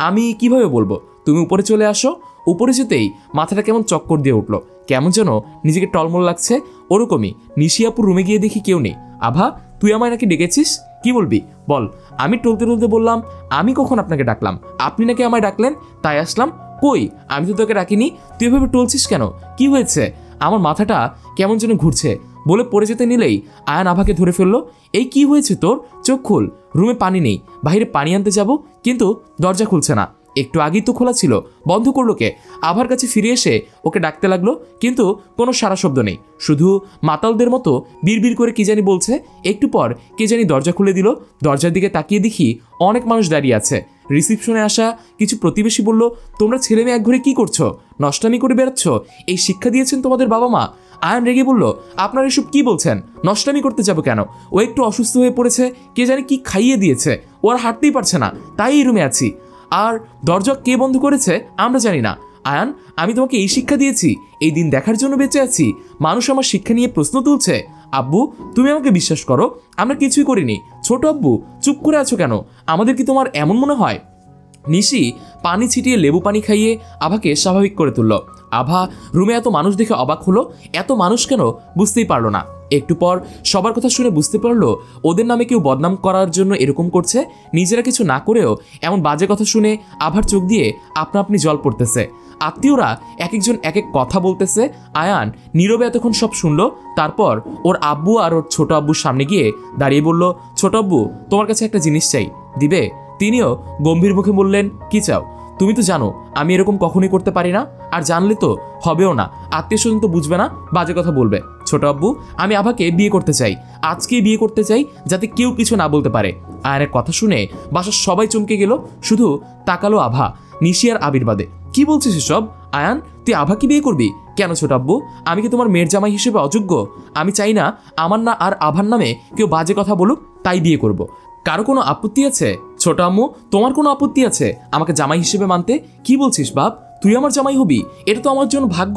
আমি কিভাবে বলবো? তুমি উপরে চলে আসো। উপরে যেতেই মাথাটা কেমন চক্কর দিয়ে উঠলো, কেমন যেন নিজেকে টলমল লাগছে। ওরকমই নিশিয়াপুর রুমে গিয়ে দেখি কেউ নেই। আভা, তুই আমায় নাকি ডেকেছিস? কি বলবি বল? আমি টলতে টলতে বললাম, আমি কখন আপনাকে ডাকলাম? আপনি নাকি আমায় ডাকলেন, তাই আসলাম। কই, আমি তো তোকে ডাকিনি। তুই এভাবে টলছিস কেন? কি হয়েছে? আমার মাথাটা কেমন যেন ঘুরছে। বলে পড়ে যেতে নিলেই আয়ান আভাকে ধরে ফেললো। এই কি হয়েছে তোর? চোখ খুল, রুমে পানি নেই, বাইরে পানি আনতে যাব, কিন্তু দরজা খুলছে না। একটু আগেই তো খোলা ছিল, বন্ধ করলো কে? আভার কাছে ফিরে এসে ওকে ডাকতে লাগলো, কিন্তু কোনো সারা শব্দ নেই। শুধু মাতালদের মতো বিড়বিড় করে কি জানি বলছে। একটু পর কে জানি দরজা খুলে দিল। দরজার দিকে তাকিয়ে দেখি অনেক মানুষ দাঁড়িয়ে আছে। রিসিপশনে আসা কিছু প্রতিবেশী বলল, তোমরা ছেলে মেয়ে এক ঘরে কি করছো? নষ্টামি করে বেড়াচ্ছ? এই শিক্ষা দিয়েছেন তোমাদের বাবা মা? আয়ান রেগে বলল, আপনারা এসব কি বলছেন? নষ্টামি করতে যাবো কেন? ও একটু অসুস্থ হয়ে পড়েছে, কে জানি কি খাইয়ে দিয়েছে, ও আর হাঁটতেই পারছে না, তাই এই রুমে আছি। আর দরজা কে বন্ধ করেছে আমরা জানি না। আয়ান, আমি তোমাকে এই শিক্ষা দিয়েছি, এই দিন দেখার জন্য বেঁচে আছি। মানুষ আমার শিক্ষা নিয়ে প্রশ্ন তুলছে। আব্বু, তুমি আমাকে বিশ্বাস করো, আমরা কিছুই করিনি। ছোট আব্বু, চুপ করে আছো কেন? আমাদের কি তোমার এমন মনে হয়? নিশি পানি ছিটিয়ে লেবু পানি খাইয়ে আভাকে স্বাভাবিক করে তুলল। আভা রুমে এত মানুষ দেখে অবাক হলো, এত মানুষ কেন বুঝতেই পারলো না। একটু পর সবার কথা শুনে বুঝতে পারলো ওদের নামে কেউ বদনাম করার জন্য এরকম করছে। নিজেরা কিছু না করেও এমন বাজে কথা শুনে আভার চোখ দিয়ে আপনা আপনি জল পড়তেছে। আত্মীয়রা এক একজন এক এক কথা বলতেছে। আয়ান নীরবে এতক্ষণ সব শুনলো। তারপর ওর আব্বু আর ওর ছোট আব্বুর সামনে গিয়ে দাঁড়িয়ে বলল, ছোট আব্বু, তোমার কাছে একটা জিনিস চাই, দিবে? তিনিও গম্ভীর মুখে বললেন, কি চাও? তুমি তো জানো আমি এরকম কখনোই করতে পারি না, আর জানলে তো হবেও না। আত্মীয় স্বজন তো বুঝবে না, বাজে কথা বলবে। ছোট আব্বু, আমি আভাকে বিয়ে করতে চাই, আজকেই বিয়ে করতে চাই, যাতে কেউ কিছু না বলতে পারে। আয়ানের কথা শুনে বাসার সবাই চমকে গেল, শুধু তাকালো আভা, নিশি আর আবির বাদে। কি বলছিস এসব? আয়ান, তুই আভাকে বিয়ে করবি? কেন ছোট আব্বু, আমি কি তোমার মেয়ের জামাই হিসেবে অযোগ্য? আমি চাই না আমার না আর আভার নামে কেউ বাজে কথা বলুক, তাই বিয়ে করব। কারো কোনো আপত্তি আছে? ছোট আম্মু, তোমার কোনো আপত্তি আছে আমাকে জামাই হিসেবে মানতে? কি বলছিস বাপ, তুই আমার জামাই হবি? এটা তো আমার জন্য ভাগ্য।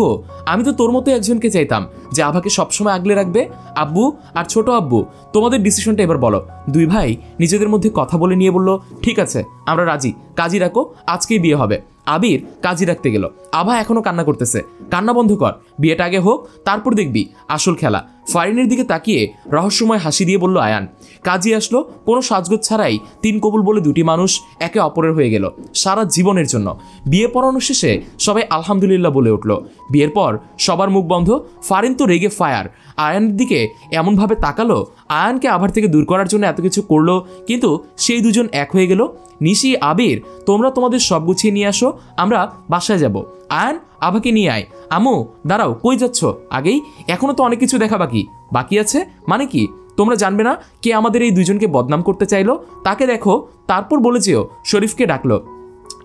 আমি তো তোর মতো একজনকে চাইতাম যে আভাকে সবসময় আগলে রাখবে। আব্বু আর ছোট আব্বু, তোমাদের ডিসিশনটা এবার বলো। দুই ভাই নিজেদের মধ্যে কথা বলে নিয়ে বলল, ঠিক আছে, আমরা রাজি, কাজী রাখো, আজকেই বিয়ে হবে। আবির কাজী রাখতে গেল। আভা এখনো কান্না করতেছে। কান্না বন্ধ কর, বিয়েটা আগে হোক, তারপর দেখবি আসল খেলা। ফারিনের দিকে তাকিয়ে রহস্যময় হাসি দিয়ে বলল আয়ান। কাজী আসলো, কোনো সাজগোজ ছাড়াই তিন কবুল বলে দুটি মানুষ একে অপরের হয়ে গেল সারা জীবনের জন্য। বিয়ে পড়ানো শেষে সবাই আলহামদুলিল্লাহ বলে উঠল। বিয়ের পর সবার মুখ বন্ধ। ফারিন তো রেগে ফায়ার। আয়ানের দিকে এমনভাবে তাকালো, আয়ানকে আভার থেকে দূর করার জন্য এত কিছু করলো, কিন্তু সেই দুজন এক হয়ে গেল। নিশি, আবির, তোমরা তোমাদের সব গুছিয়ে নিয়ে আসো, আমরা বাসায় যাব। আয়ান, আভাকে নিয়ে আয়। আমু, দাঁড়াও, কই যাচ্ছ? আগেই, এখনো তো অনেক কিছু দেখা বাকি আছে। মানে কি? তোমরা জানবে না কে আমাদের এই দুইজনকে বদনাম করতে চাইলো? তাকে দেখো, তারপর বলে যেও শরীফকে ডাকলো।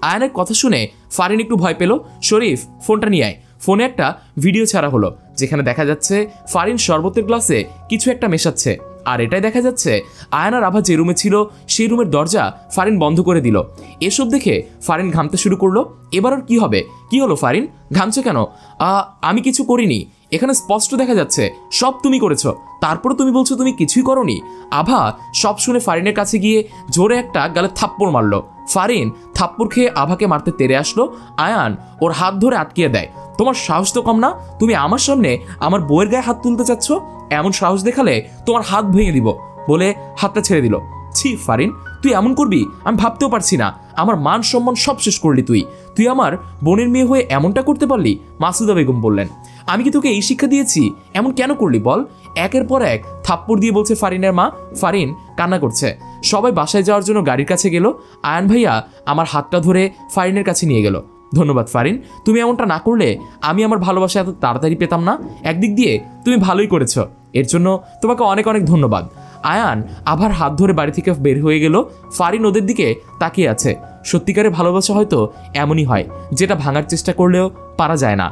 আয়ানের কথা শুনে ফারিন একটু ভয় পেল। শরীফ, ফোনটা নিয়ে আয়। ফোনে একটা ভিডিও ছাড়া হলো, যেখানে দেখা যাচ্ছে ফারিন শরবতের গ্লাসে কিছু একটা মেশাচ্ছে। আর এটাই দেখা যাচ্ছে আয়ান আর আভা যে রুমে ছিল সেই রুমের দরজা ফারিন বন্ধ করে দিল। এসব দেখে ফারিন ঘামতে শুরু করলো। এবার আর কি হবে? কি হলো ফারিন, ঘামছো কেন? আমি কিছু করিনি, এখানে স্পষ্ট দেখা যাচ্ছে সব তুমি করেছো, তারপরে তুমি বলছো তুমি কিছুই করোনি। আভা সব শুনে ফারিনের কাছে গিয়ে জোরে একটা গালে থাপ্পড় মারলো। ফারিন থাপ্পড় খেয়ে আভাকে মারতে তেড়ে আসলো। আয়ান ওর হাত ধরে আটকিয়ে দেয়। তোমার সাহস তো কম না, তুমি আমার সামনে আমার বউয়ের গায়ে হাত তুলতে চাচ্ছ? এমন সাহস দেখালে তোমার হাত ভেঙে দিব, বলে হাতটা ছেড়ে দিল। ছি ফারিন, তুই এমন করবি আমি ভাবতেও পারছি না। আমার মান সম্মান সব শেষ করলি তুই আমার বোনের মেয়ে হয়ে এমনটা করতে পারলি? মাসুদা বেগম বললেন, আমি কি তোকে এই শিক্ষা দিয়েছি? এমন কেন করলি বল? একের পর এক থাপ্পড় দিয়ে বলছে ফারিনের মা। ফারিন কান্না করছে। সবাই বাসায় যাওয়ার জন্য গাড়ির কাছে গেল। আয়ান ভাইয়া আমার হাতটা ধরে ফারিনের কাছে নিয়ে গেল। ধন্যবাদ ফারিন, তুমি এমনটা না করলে আমি আমার ভালোবাসা এত তাড়াতাড়ি পেতাম না। একদিক দিয়ে তুমি ভালোই করেছো, এর জন্য তোমাকে অনেক অনেক ধন্যবাদ। আয়ান আবার হাত ধরে বাড়ি থেকে বের হয়ে গেল। ফারিন ওদের দিকে তাকিয়ে আছে। সত্যিকারের ভালোবাসা হয়তো এমনই হয়, যেটা ভাঙার চেষ্টা করলেও পারা যায় না।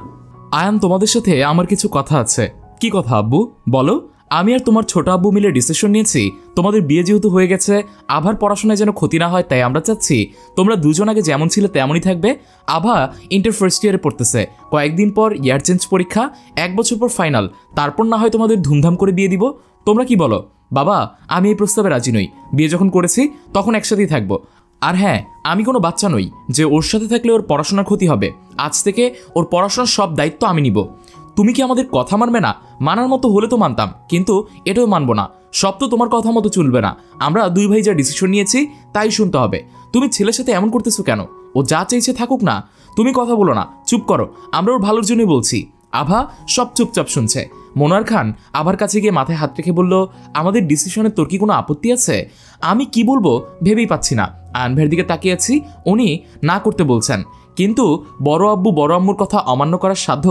আয়ান, তোমাদের সাথে আমার কিছু কথা আছে। কি কথা আব্বু, বলো। আমি আর তোমার ছোট আব্বু মিলে ডিসিশন নিয়েছি, তোমাদের বিয়ে যেহেতু হয়ে গেছে, আভার পড়াশোনায় যেন ক্ষতি না হয়, তাই আমরা চাচ্ছি তোমরা দুজন আগে যেমন ছিলে তেমনই থাকবে। আভা ইন্টার ফার্স্ট ইয়ারে পড়তেছে, কয়েকদিন পর ইয়ার চেঞ্জ পরীক্ষা, 1 বছর পর ফাইনাল, তারপর না হয় তোমাদের ধুমধাম করে বিয়ে দিব। তোমরা কি বলো? বাবা, আমি এই প্রস্তাবে রাজি নই। বিয়ে যখন করেছি তখন একসাথেই থাকবো। আর হ্যাঁ, আমি কোনো বাচ্চা নই যে ওর সাথে থাকলে ওর পড়াশোনার ক্ষতি হবে। আজ থেকে ওর পড়াশোনার সব দায়িত্ব আমি নিব। তুমি কি আমাদের কথা মানবে না? মানার মতো হলে তো মানতাম, কিন্তু এটাও মানবো না। সব তো তোমার কথা মতো চলবে না। আমরা দুই ভাই যা ডিসিশন নিয়েছি তাই শুনতে হবে। তুমি ছেলের সাথে এমন করতেছো কেন? ও যা চাইছে থাকুক না, তুমি কথা বলো না, চুপ করো। আমরা ওর ভালোর জন্যই বলছি। আভা সব চুপচাপ শুনছে। মনোয়ার খান আভার কাছে গিয়ে মাথায় হাত রেখে বলল, আমাদের ডিসিশনে তোর কি কোনো আপত্তি আছে? আমি কি বলবো ভেবেই পাচ্ছি না। আয়ান ভাইয়ের দিকে তাকিয়েছি, উনি না করতে বলছেন, কিন্তু বড় আব্বু বড় আম্মুর কথা অমান্য করার সাধ্য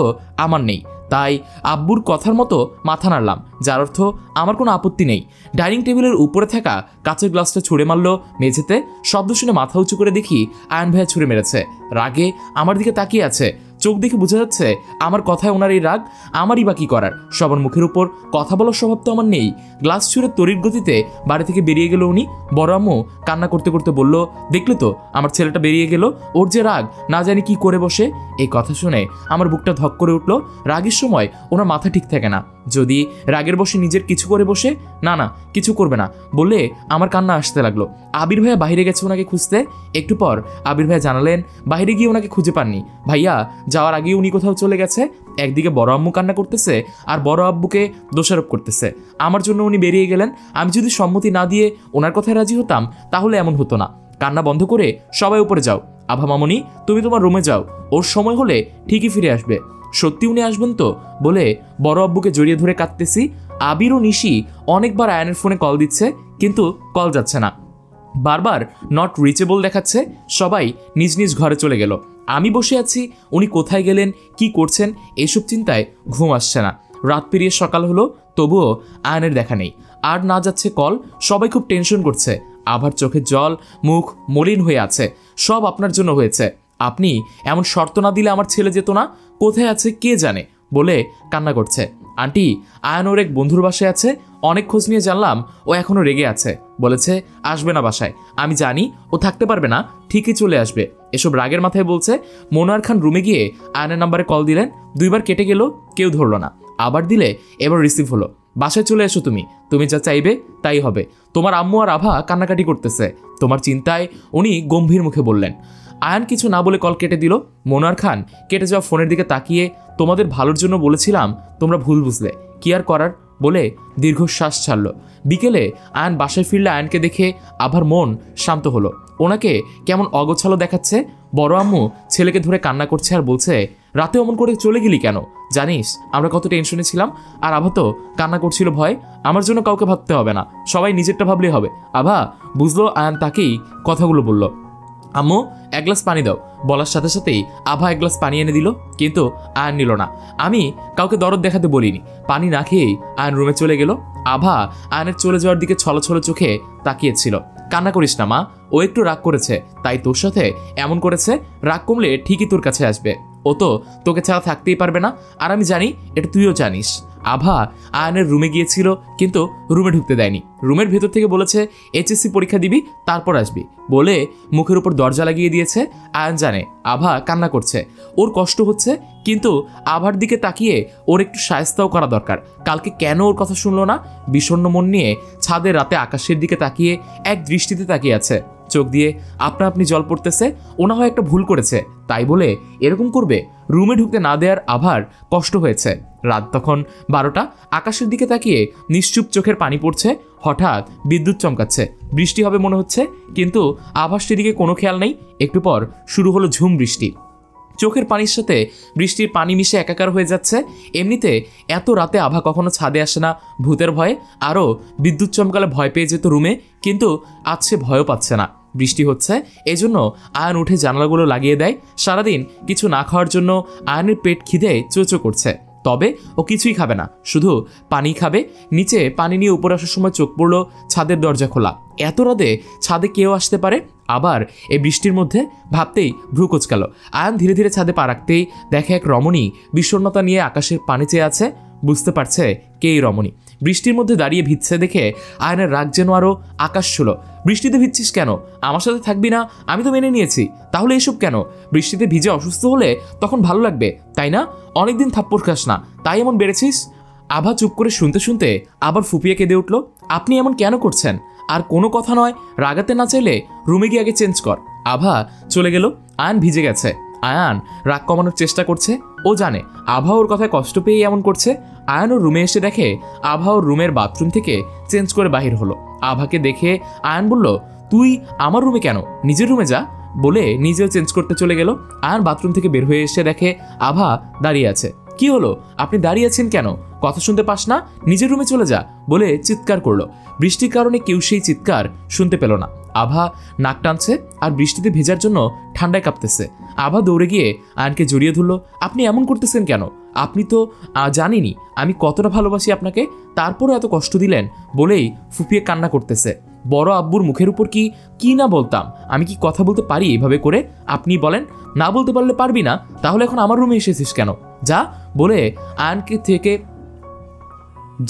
আমার নেই। তাই আব্বুর কথার মতো মাথা নাড়লাম, যার অর্থ আমার কোনো আপত্তি নেই। ডাইনিং টেবিলের উপরে থাকা কাঁচের গ্লাসটা ছুঁড়ে মারলো মেঝেতে। শব্দ শুনে মাথা উঁচু করে দেখি আয়ান ভাইয়া ছুঁড়ে মেরেছে। রাগে আমার দিকে তাকিয়ে আছে, চোখ দেখে বোঝা যাচ্ছে আমার কথায় ওনার এই রাগ। আমারই বা কি করার, সবার মুখের উপর কথা বলার স্বভাব তো আমার নেই। গ্লাস ছুঁড়ে তড়িৎ গতিতে বাড়ি থেকে বেরিয়ে গেল উনি। বড় আম্মু কান্না করতে করতে বলল, দেখলে তো আমার ছেলেটা বেরিয়ে গেল, ওর যে রাগ, না জানি কি করে বসে। এই কথা শুনে আমার বুকটা ধক করে উঠল। রাগের সময় ওনার মাথা ঠিক থাকে না, যদি রাগের বসে নিজের কিছু করে বসে, না না কিছু করবে না বলে আমার কান্না আসতে লাগলো। আবির ভাইয়া বাইরে গেছে ওনাকে খুঁজতে। একটু পর আবির ভাইয়া জানালেন বাইরে গিয়ে ওনাকে খুঁজে পাননি। ভাইয়া যাওয়ার আগে উনি কোথাও চলে গেছে। একদিকে বড় আম্মু কান্না করতেছে আর বড় আব্বুকে দোষারোপ করতেছে। আমার জন্য উনি বেরিয়ে গেলেন। আমি যদি সম্মতি না দিয়ে ওনার কথায় রাজি হতাম তাহলে এমন হতো না। কান্না বন্ধ করে সবাই উপরে যাও। আভা মামনি, তুমি তোমার রুমে যাও, ওর সময় হলে ঠিকই ফিরে আসবে। সত্যি উনি আসবেন তো? বলে বড় আব্বুকে জড়িয়ে ধরে কাঁদতেছি। আবির ও নিশি অনেকবার আয়ানের ফোনে কল দিচ্ছে, কিন্তু কল যাচ্ছে না, বারবার নট রিচেবল দেখাচ্ছে। সবাই নিজ নিজ ঘরে চলে গেল। আমি বসে আছি, উনি কোথায় গেলেন, কি করছেন, এসব চিন্তায় ঘুম আসছে না। রাত পেরিয়ে সকাল হলো, তবুও আয়ানের দেখা নেই। আর না যাচ্ছে কল। সবাই খুব টেনশন করছে। আভার চোখের জল, মুখ মলিন হয়ে আছে। সব আপনার জন্য হয়েছে। আপনি এমন শর্ত না দিলে আমার ছেলে যেত না। কোথায় আছে কে জানে, বলে কান্না করছে। আন্টি, আয়ান ওর এক বন্ধুর বাসায় আছে, অনেক খোঁজ নিয়ে জানলাম ও এখনো রেগে আছে, বলেছে আসবে না বাসায়। আমি জানি ও থাকতে পারবে না, ঠিকই চলে আসবে। এসব রাগের মাথায় বলছে। মনোয়ার খান রুমে গিয়ে আয়ানের নাম্বারে কল দিলেন। 2 বার কেটে গেল, কেউ ধরলো না। আবার দিলে এবার রিসিভ হলো। বাসায় চলে এসো, তুমি যা চাইবে তাই হবে। তোমার আম্মু আর আভা কান্নাকাটি করতেছে, তোমার চিন্তায়, উনি গম্ভীর মুখে বললেন। আয়ান কিছু না বলে কল কেটে দিল। মনোয়ার খান কেটে যাওয়া ফোনের দিকে তাকিয়ে, তোমাদের ভালোর জন্য বলেছিলাম, তোমরা ভুল বুঝলে, কি আর করার, বলে দীর্ঘশ্বাস ছাড়ল। বিকেলে আয়ান বাসায় ফিরলে আয়ানকে দেখে আভার মন শান্ত হলো। ওনাকে কেমন অগোছালো দেখাচ্ছে। বড় আম্মু ছেলেকে ধরে কান্না করছে আর বলছে, রাতে অমন করে চলে গেলি কেন? জানিস আমরা কত টেনশনে ছিলাম। আর আভা তো কান্না করছিল ভয়। আমার জন্য কাউকে ভাবতে হবে না, সবাই নিজেরটা ভাবলেই হবে। আভা বুঝলো। আয়ান তাকেই কথাগুলো বলল। আম্মু 1 গ্লাস পানি দাও, বলার সাথে সাথেই আভা 1 গ্লাস পানি এনে দিল, কিন্তু আয়ান নিল না। আমি কাউকে দরদ দেখাতে বলিনি। পানি না খেয়েই আয়ান রুমে চলে গেল। আভা আয়ানের চলে যাওয়ার দিকে ছলছল চোখে তাকিয়েছিল। কান্না করিস না মা, ও একটু রাগ করেছে, তাই তোর সাথে এমন করেছে। রাগ কমলে ঠিকই তোর কাছে আসবে, ও তো তোকে ছাড়া থাকতেই পারবে না, আর আমি জানি এটা তুইও জানিস। আভা আয়ানের রুমে গিয়েছিল, কিন্তু রুমে ঢুকতে দেয়নি। রুমের ভেতর থেকে বলেছে এইচএসসি পরীক্ষা দিবি তারপর আসবি বলে মুখের উপর দরজা লাগিয়ে দিয়েছে। আয়ান জানে আভা কান্না করছে, ওর কষ্ট হচ্ছে, কিন্তু আভার দিকে তাকিয়ে ওর একটু শায়েস্তাও করা দরকার। কালকে কেন ওর কথা শুনলো না? বিষণ্ণ মন নিয়ে ছাদে রাতে আকাশের দিকে তাকিয়ে এক দৃষ্টিতে তাকিয়ে আছে, চোখ দিয়ে আপনা আপনি জল পড়তেছে। ওনা হয় একটা ভুল করেছে, তাই বলে এরকম করবে? রুমে ঢুকতে না দেওয়ার আভার কষ্ট হয়েছে। রাত তখন 12টা, আকাশের দিকে তাকিয়ে নিশ্চুপ চোখের পানি পড়ছে। হঠাৎ বিদ্যুৎ চমকাচ্ছে, বৃষ্টি হবে মনে হচ্ছে, কিন্তু আভার সেদিকে কোনো খেয়াল নেই। একটু পর শুরু হলো ঝুম বৃষ্টি। চোখের পানির সাথে বৃষ্টির পানি মিশে একাকার হয়ে যাচ্ছে। এমনিতে এত রাতে আভা কখনো ছাদে আসে না ভূতের ভয়ে, আরও বিদ্যুৎ চমকালে ভয় পেয়ে যেত রুমে, কিন্তু আজ সে ভয়ও পাচ্ছে না। বৃষ্টি হচ্ছে, এজন্য আয়ান উঠে জানালাগুলো লাগিয়ে দেয়। সারাদিন কিছু না খাওয়ার জন্য আয়ানের পেট খিদে চোচো করছে, তবে ও কিছুই খাবে না, শুধু পানি খাবে। নিচে পানি নিয়ে উপরে আসার সময় চোখ পড়ল ছাদের দরজা খোলা। এত রাতে ছাদে কেউ আসতে পারে? আবার এই বৃষ্টির মধ্যে ভাবতেই ভ্রু কোচকাল। আয়ান ধীরে ধীরে ছাদে পা রাখতেই দেখে এক রমণী বিষণ্ণতা নিয়ে আকাশের পানি চেয়ে আছে। বুঝতে পারছে কে এই রমণী। বৃষ্টির মধ্যে দাঁড়িয়ে ভিজছে দেখে আয়নের রাগ যেন আরও আকাশ ছিল। বৃষ্টিতে ভিজছিস কেন? আমার সাথে থাকবি না? আমি তো মেনে নিয়েছি, তাহলে এসব কেন? বৃষ্টিতে ভিজে অসুস্থ হলে তখন ভালো লাগবে, তাই না? অনেকদিন থাপ্পড় খাস না, তাই এমন বেড়েছিস। আভা চুপ করে শুনতে শুনতে আবার ফুপিয়ে কেঁদে উঠল। আপনি এমন কেন করছেন? আর কোনো কথা নয়, রাগাতে না চাইলে রুমে গিয়ে আগে চেঞ্জ কর। আভা চলে গেল। আয়ান ভিজে গেছে। আয়ান রাগ কমানোর চেষ্টা করছে। ও জানে আভা ওর কথায় কষ্ট পেয়ে এমন করছে। আয়ান ওর রুমে এসে দেখে আভা ওর রুমের বাথরুম থেকে চেঞ্জ করে বাহির হলো। আভাকে দেখে আয়ান বলল, তুই আমার রুমে কেন? নিজের রুমে যা, বলে নিজেও চেঞ্জ করতে চলে গেল। আয়ান বাথরুম থেকে বের হয়ে এসে দেখে আভা দাঁড়িয়ে আছে। কি হলো, আপনি দাঁড়িয়ে আছেন কেন? কথা শুনতে পাস না? নিজের রুমে চলে যা, বলে চিৎকার করলো। বৃষ্টির কারণে কেউ সেই চিৎকার শুনতে পেল না। আভা নাক টানছে আর বৃষ্টিতে ভেজার জন্য ঠান্ডায় কাঁপতেছে। আভা দৌড়ে গিয়ে আয়নকে জড়িয়ে ধরলো। আপনি এমন করতেছেন কেন? আপনি তো জানেনই আমি কতটা ভালোবাসি আপনাকে, তারপরও এত কষ্ট দিলেন, বলেই ফুপিয়ে কান্না করতেছে। বড় আব্বুর মুখের উপর কি না বলতাম। আমি কি কথা বলতে পারি এভাবে করে? আপনি বলেন। না বলতে পারলে পারবি না, তাহলে এখন আমার রুমে এসেছিস কেন? যা, বলে আয়নকে থেকে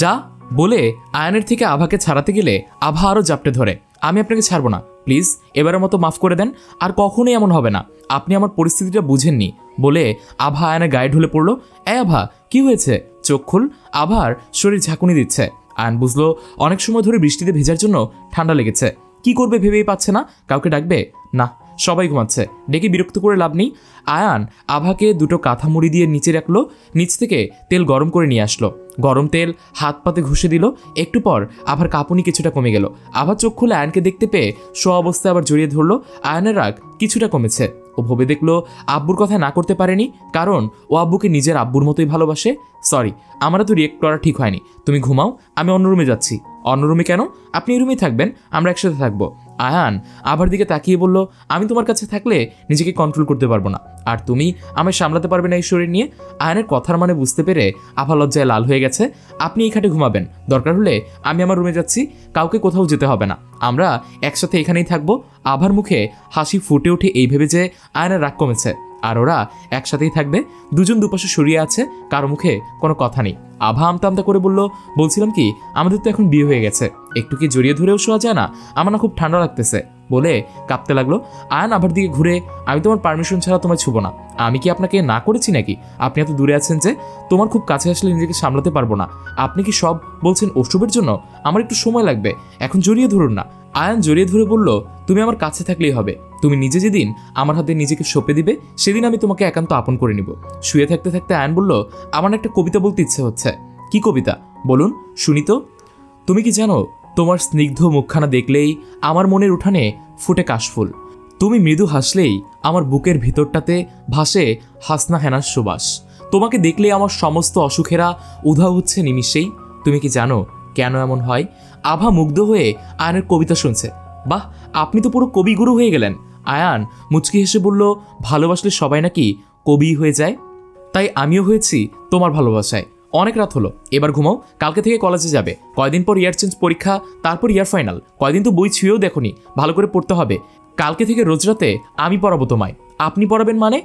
যা বলে আয়নের থেকে আভাকে ছাড়াতে গেলে আভা আরও জাপটে ধরে। আমি আপনাকে ছাড়বো না, প্লিজ এবারের মতো মাফ করে দেন, আর কখনোই এমন হবে না। আপনি আমার পরিস্থিতিটা বুঝেননি, বলে আভা আয়নের গায়ে ঢলে পড়লো। আভা কি হয়েছে? চোখ খুল। আভার শরীর ঝাঁকুনি দিচ্ছে। আয়ন বুঝলো অনেক সময় ধরে বৃষ্টিতে ভেজার জন্য ঠান্ডা লেগেছে। কি করবে ভেবেই পাচ্ছে না। কাউকে ডাকবে? না, সবাই ঘুমাচ্ছে, ডেকে বিরক্ত করে লাভ নেই। আয়ান আভাকে দুটো কাঁথা মুড়ি দিয়ে নিচে রাখলো। নিচ থেকে তেল গরম করে নিয়ে আসলো। গরম তেল হাত পাতে ঘষে দিল। একটু পর আভার কাঁপুনি কিছুটা কমে গেল। আভা চোখ খুলে আয়নকে দেখতে পেয়ে শোয়া অবস্থায় আবার জড়িয়ে ধরলো। আয়নের রাগ কিছুটা কমেছে। ও ভেবে দেখলো আব্বুর কথা না করতে পারেনি, কারণ ও আব্বুকে নিজের আব্বুর মতোই ভালোবাসে। সরি, আমরা তো রিয়েক্ট করা ঠিক হয়নি। তুমি ঘুমাও, আমি অন্য রুমে যাচ্ছি। অন্য রুমে কেন? আপনি এই রুমেই থাকবেন, আমরা একসাথে থাকবো। আয়ান আভার দিকে তাকিয়ে বলল, আমি তোমার কাছে থাকলে নিজেকে কন্ট্রোল করতে পারবো না, আর তুমি আমায় সামলাতে পারবে না এই শরীর নিয়ে। আয়ানের কথার মানে বুঝতে পেরে আভা লজ্জায় লাল হয়ে গেছে। আপনি এই খাটে ঘুমাবেন, দরকার হলে আমি আমার রুমে যাচ্ছি, কাউকে কোথাও যেতে হবে না, আমরা একসাথে এখানেই থাকবো। আভার মুখে হাসি ফুটে ওঠে এই ভেবে যে আয়নের রাগ কমেছে, আর ওরা একসাথেই থাকবে। দুজন দুপাশে সরিয়ে আছে, কারো মুখে কোনো কথা নেই। আভা আমতা আমতা করে বলল, বলছিলাম কি, আমাদের তো এখন বিয়ে হয়ে গেছে, একটু কি জড়িয়ে ধরেও শোয়া যায় না? আমার না খুব ঠান্ডা লাগতেছে, বলে কাঁপতে লাগলো। আয়ান আভার দিকে ঘুরে, আমি তোমার পারমিশন ছাড়া তোমায় ছুবো না। আমি কি আপনাকে না করেছি নাকি? আপনি এত দূরে আছেন যে তোমার খুব কাছে আসলে নিজেকে সামলাতে পারবো না। আপনি কি সব বলছেন ওসবের জন্য? আমার একটু সময় লাগবে, এখন জড়িয়ে ধরুন না। আয়ান জড়িয়ে ধরে বলল, তুমি আমার কাছে থাকলেই হবে। তুমি নিজে যেদিন আমার হাতে নিজেকে সঁপে দিবে, সেদিন আমি তোমাকে একান্ত আপন করে নিব। শুয়ে থাকতে থাকতে আয়ান বলল, আমার একটা কবিতা বলতে ইচ্ছে হচ্ছে। কি কবিতা? বলুন শুনি তো। তুমি কি জানো, তোমার স্নিগ্ধ মুখখানা দেখলেই আমার মনের উঠানে ফুটে কাশফুল। তুমি মৃদু হাসলেই আমার বুকের ভিতরটাতে ভাসে হাসনা হেনার সুবাস। তোমাকে দেখলেই আমার সমস্ত অসুখেরা উধাও হচ্ছে নিমিষেই। তুমি কি জানো কেন এমন হয়? আভা মুগ্ধ হয়ে আয়নের কবিতা শুনছে। বাহ, আপনি তো পুরো কবিগুরু হয়ে গেলেন। আয়ান মুচকি হেসে বলল, ভালোবাসলে সবাই নাকি কবি হয়ে যায়, তাই আমিও হয়েছি তোমার ভালোবাসায়। অনেক রাত হলো, এবার ঘুমাও। কালকে থেকে কলেজে যাবে, কয়দিন পর ইয়ার চেঞ্জ পরীক্ষা, তারপর ইয়ার ফাইনাল। কয়দিন তো বই ছুঁয়েও দেখোনি, ভালো করে পড়তে হবে। কালকে থেকে রোজ রাতে আমি পড়াবো তোমায়। আপনি পড়াবেন মানে?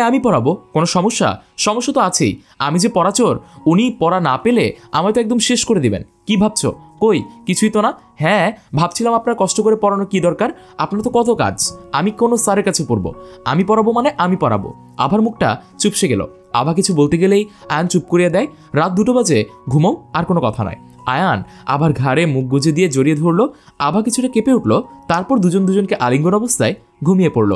আমি পড়াবো? কোনো সমস্যা? সমস্যা তো আছেই। আমি যে পড়াচোর, উনি পড়া না পেলে আমায় তো একদম শেষ করে দিবেন। কি ভাবছো? কই কিছুই তো না। হ্যাঁ, ভাবছিলাম আপনার কষ্ট করে পড়ানোর কি দরকার, আপনার তো কত কাজ। আমি কোনো স্যারের কাছে পড়বো? আমি পড়াবো মানে আমি পড়াবো। আভার মুখটা চুপসে গেল। আভা কিছু বলতে গেলেই আয়ান চুপ করিয়ে দেয়। রাত 2টো বাজে, ঘুমাও, আর কোনো কথা নয়। আয়ান আভার ঘাড়ে মুখ গুজে দিয়ে জড়িয়ে ধরলো। আভা কিছুটা কেঁপে উঠল, তারপর দুজনকে আলিঙ্গন অবস্থায় ঘুমিয়ে পড়ল।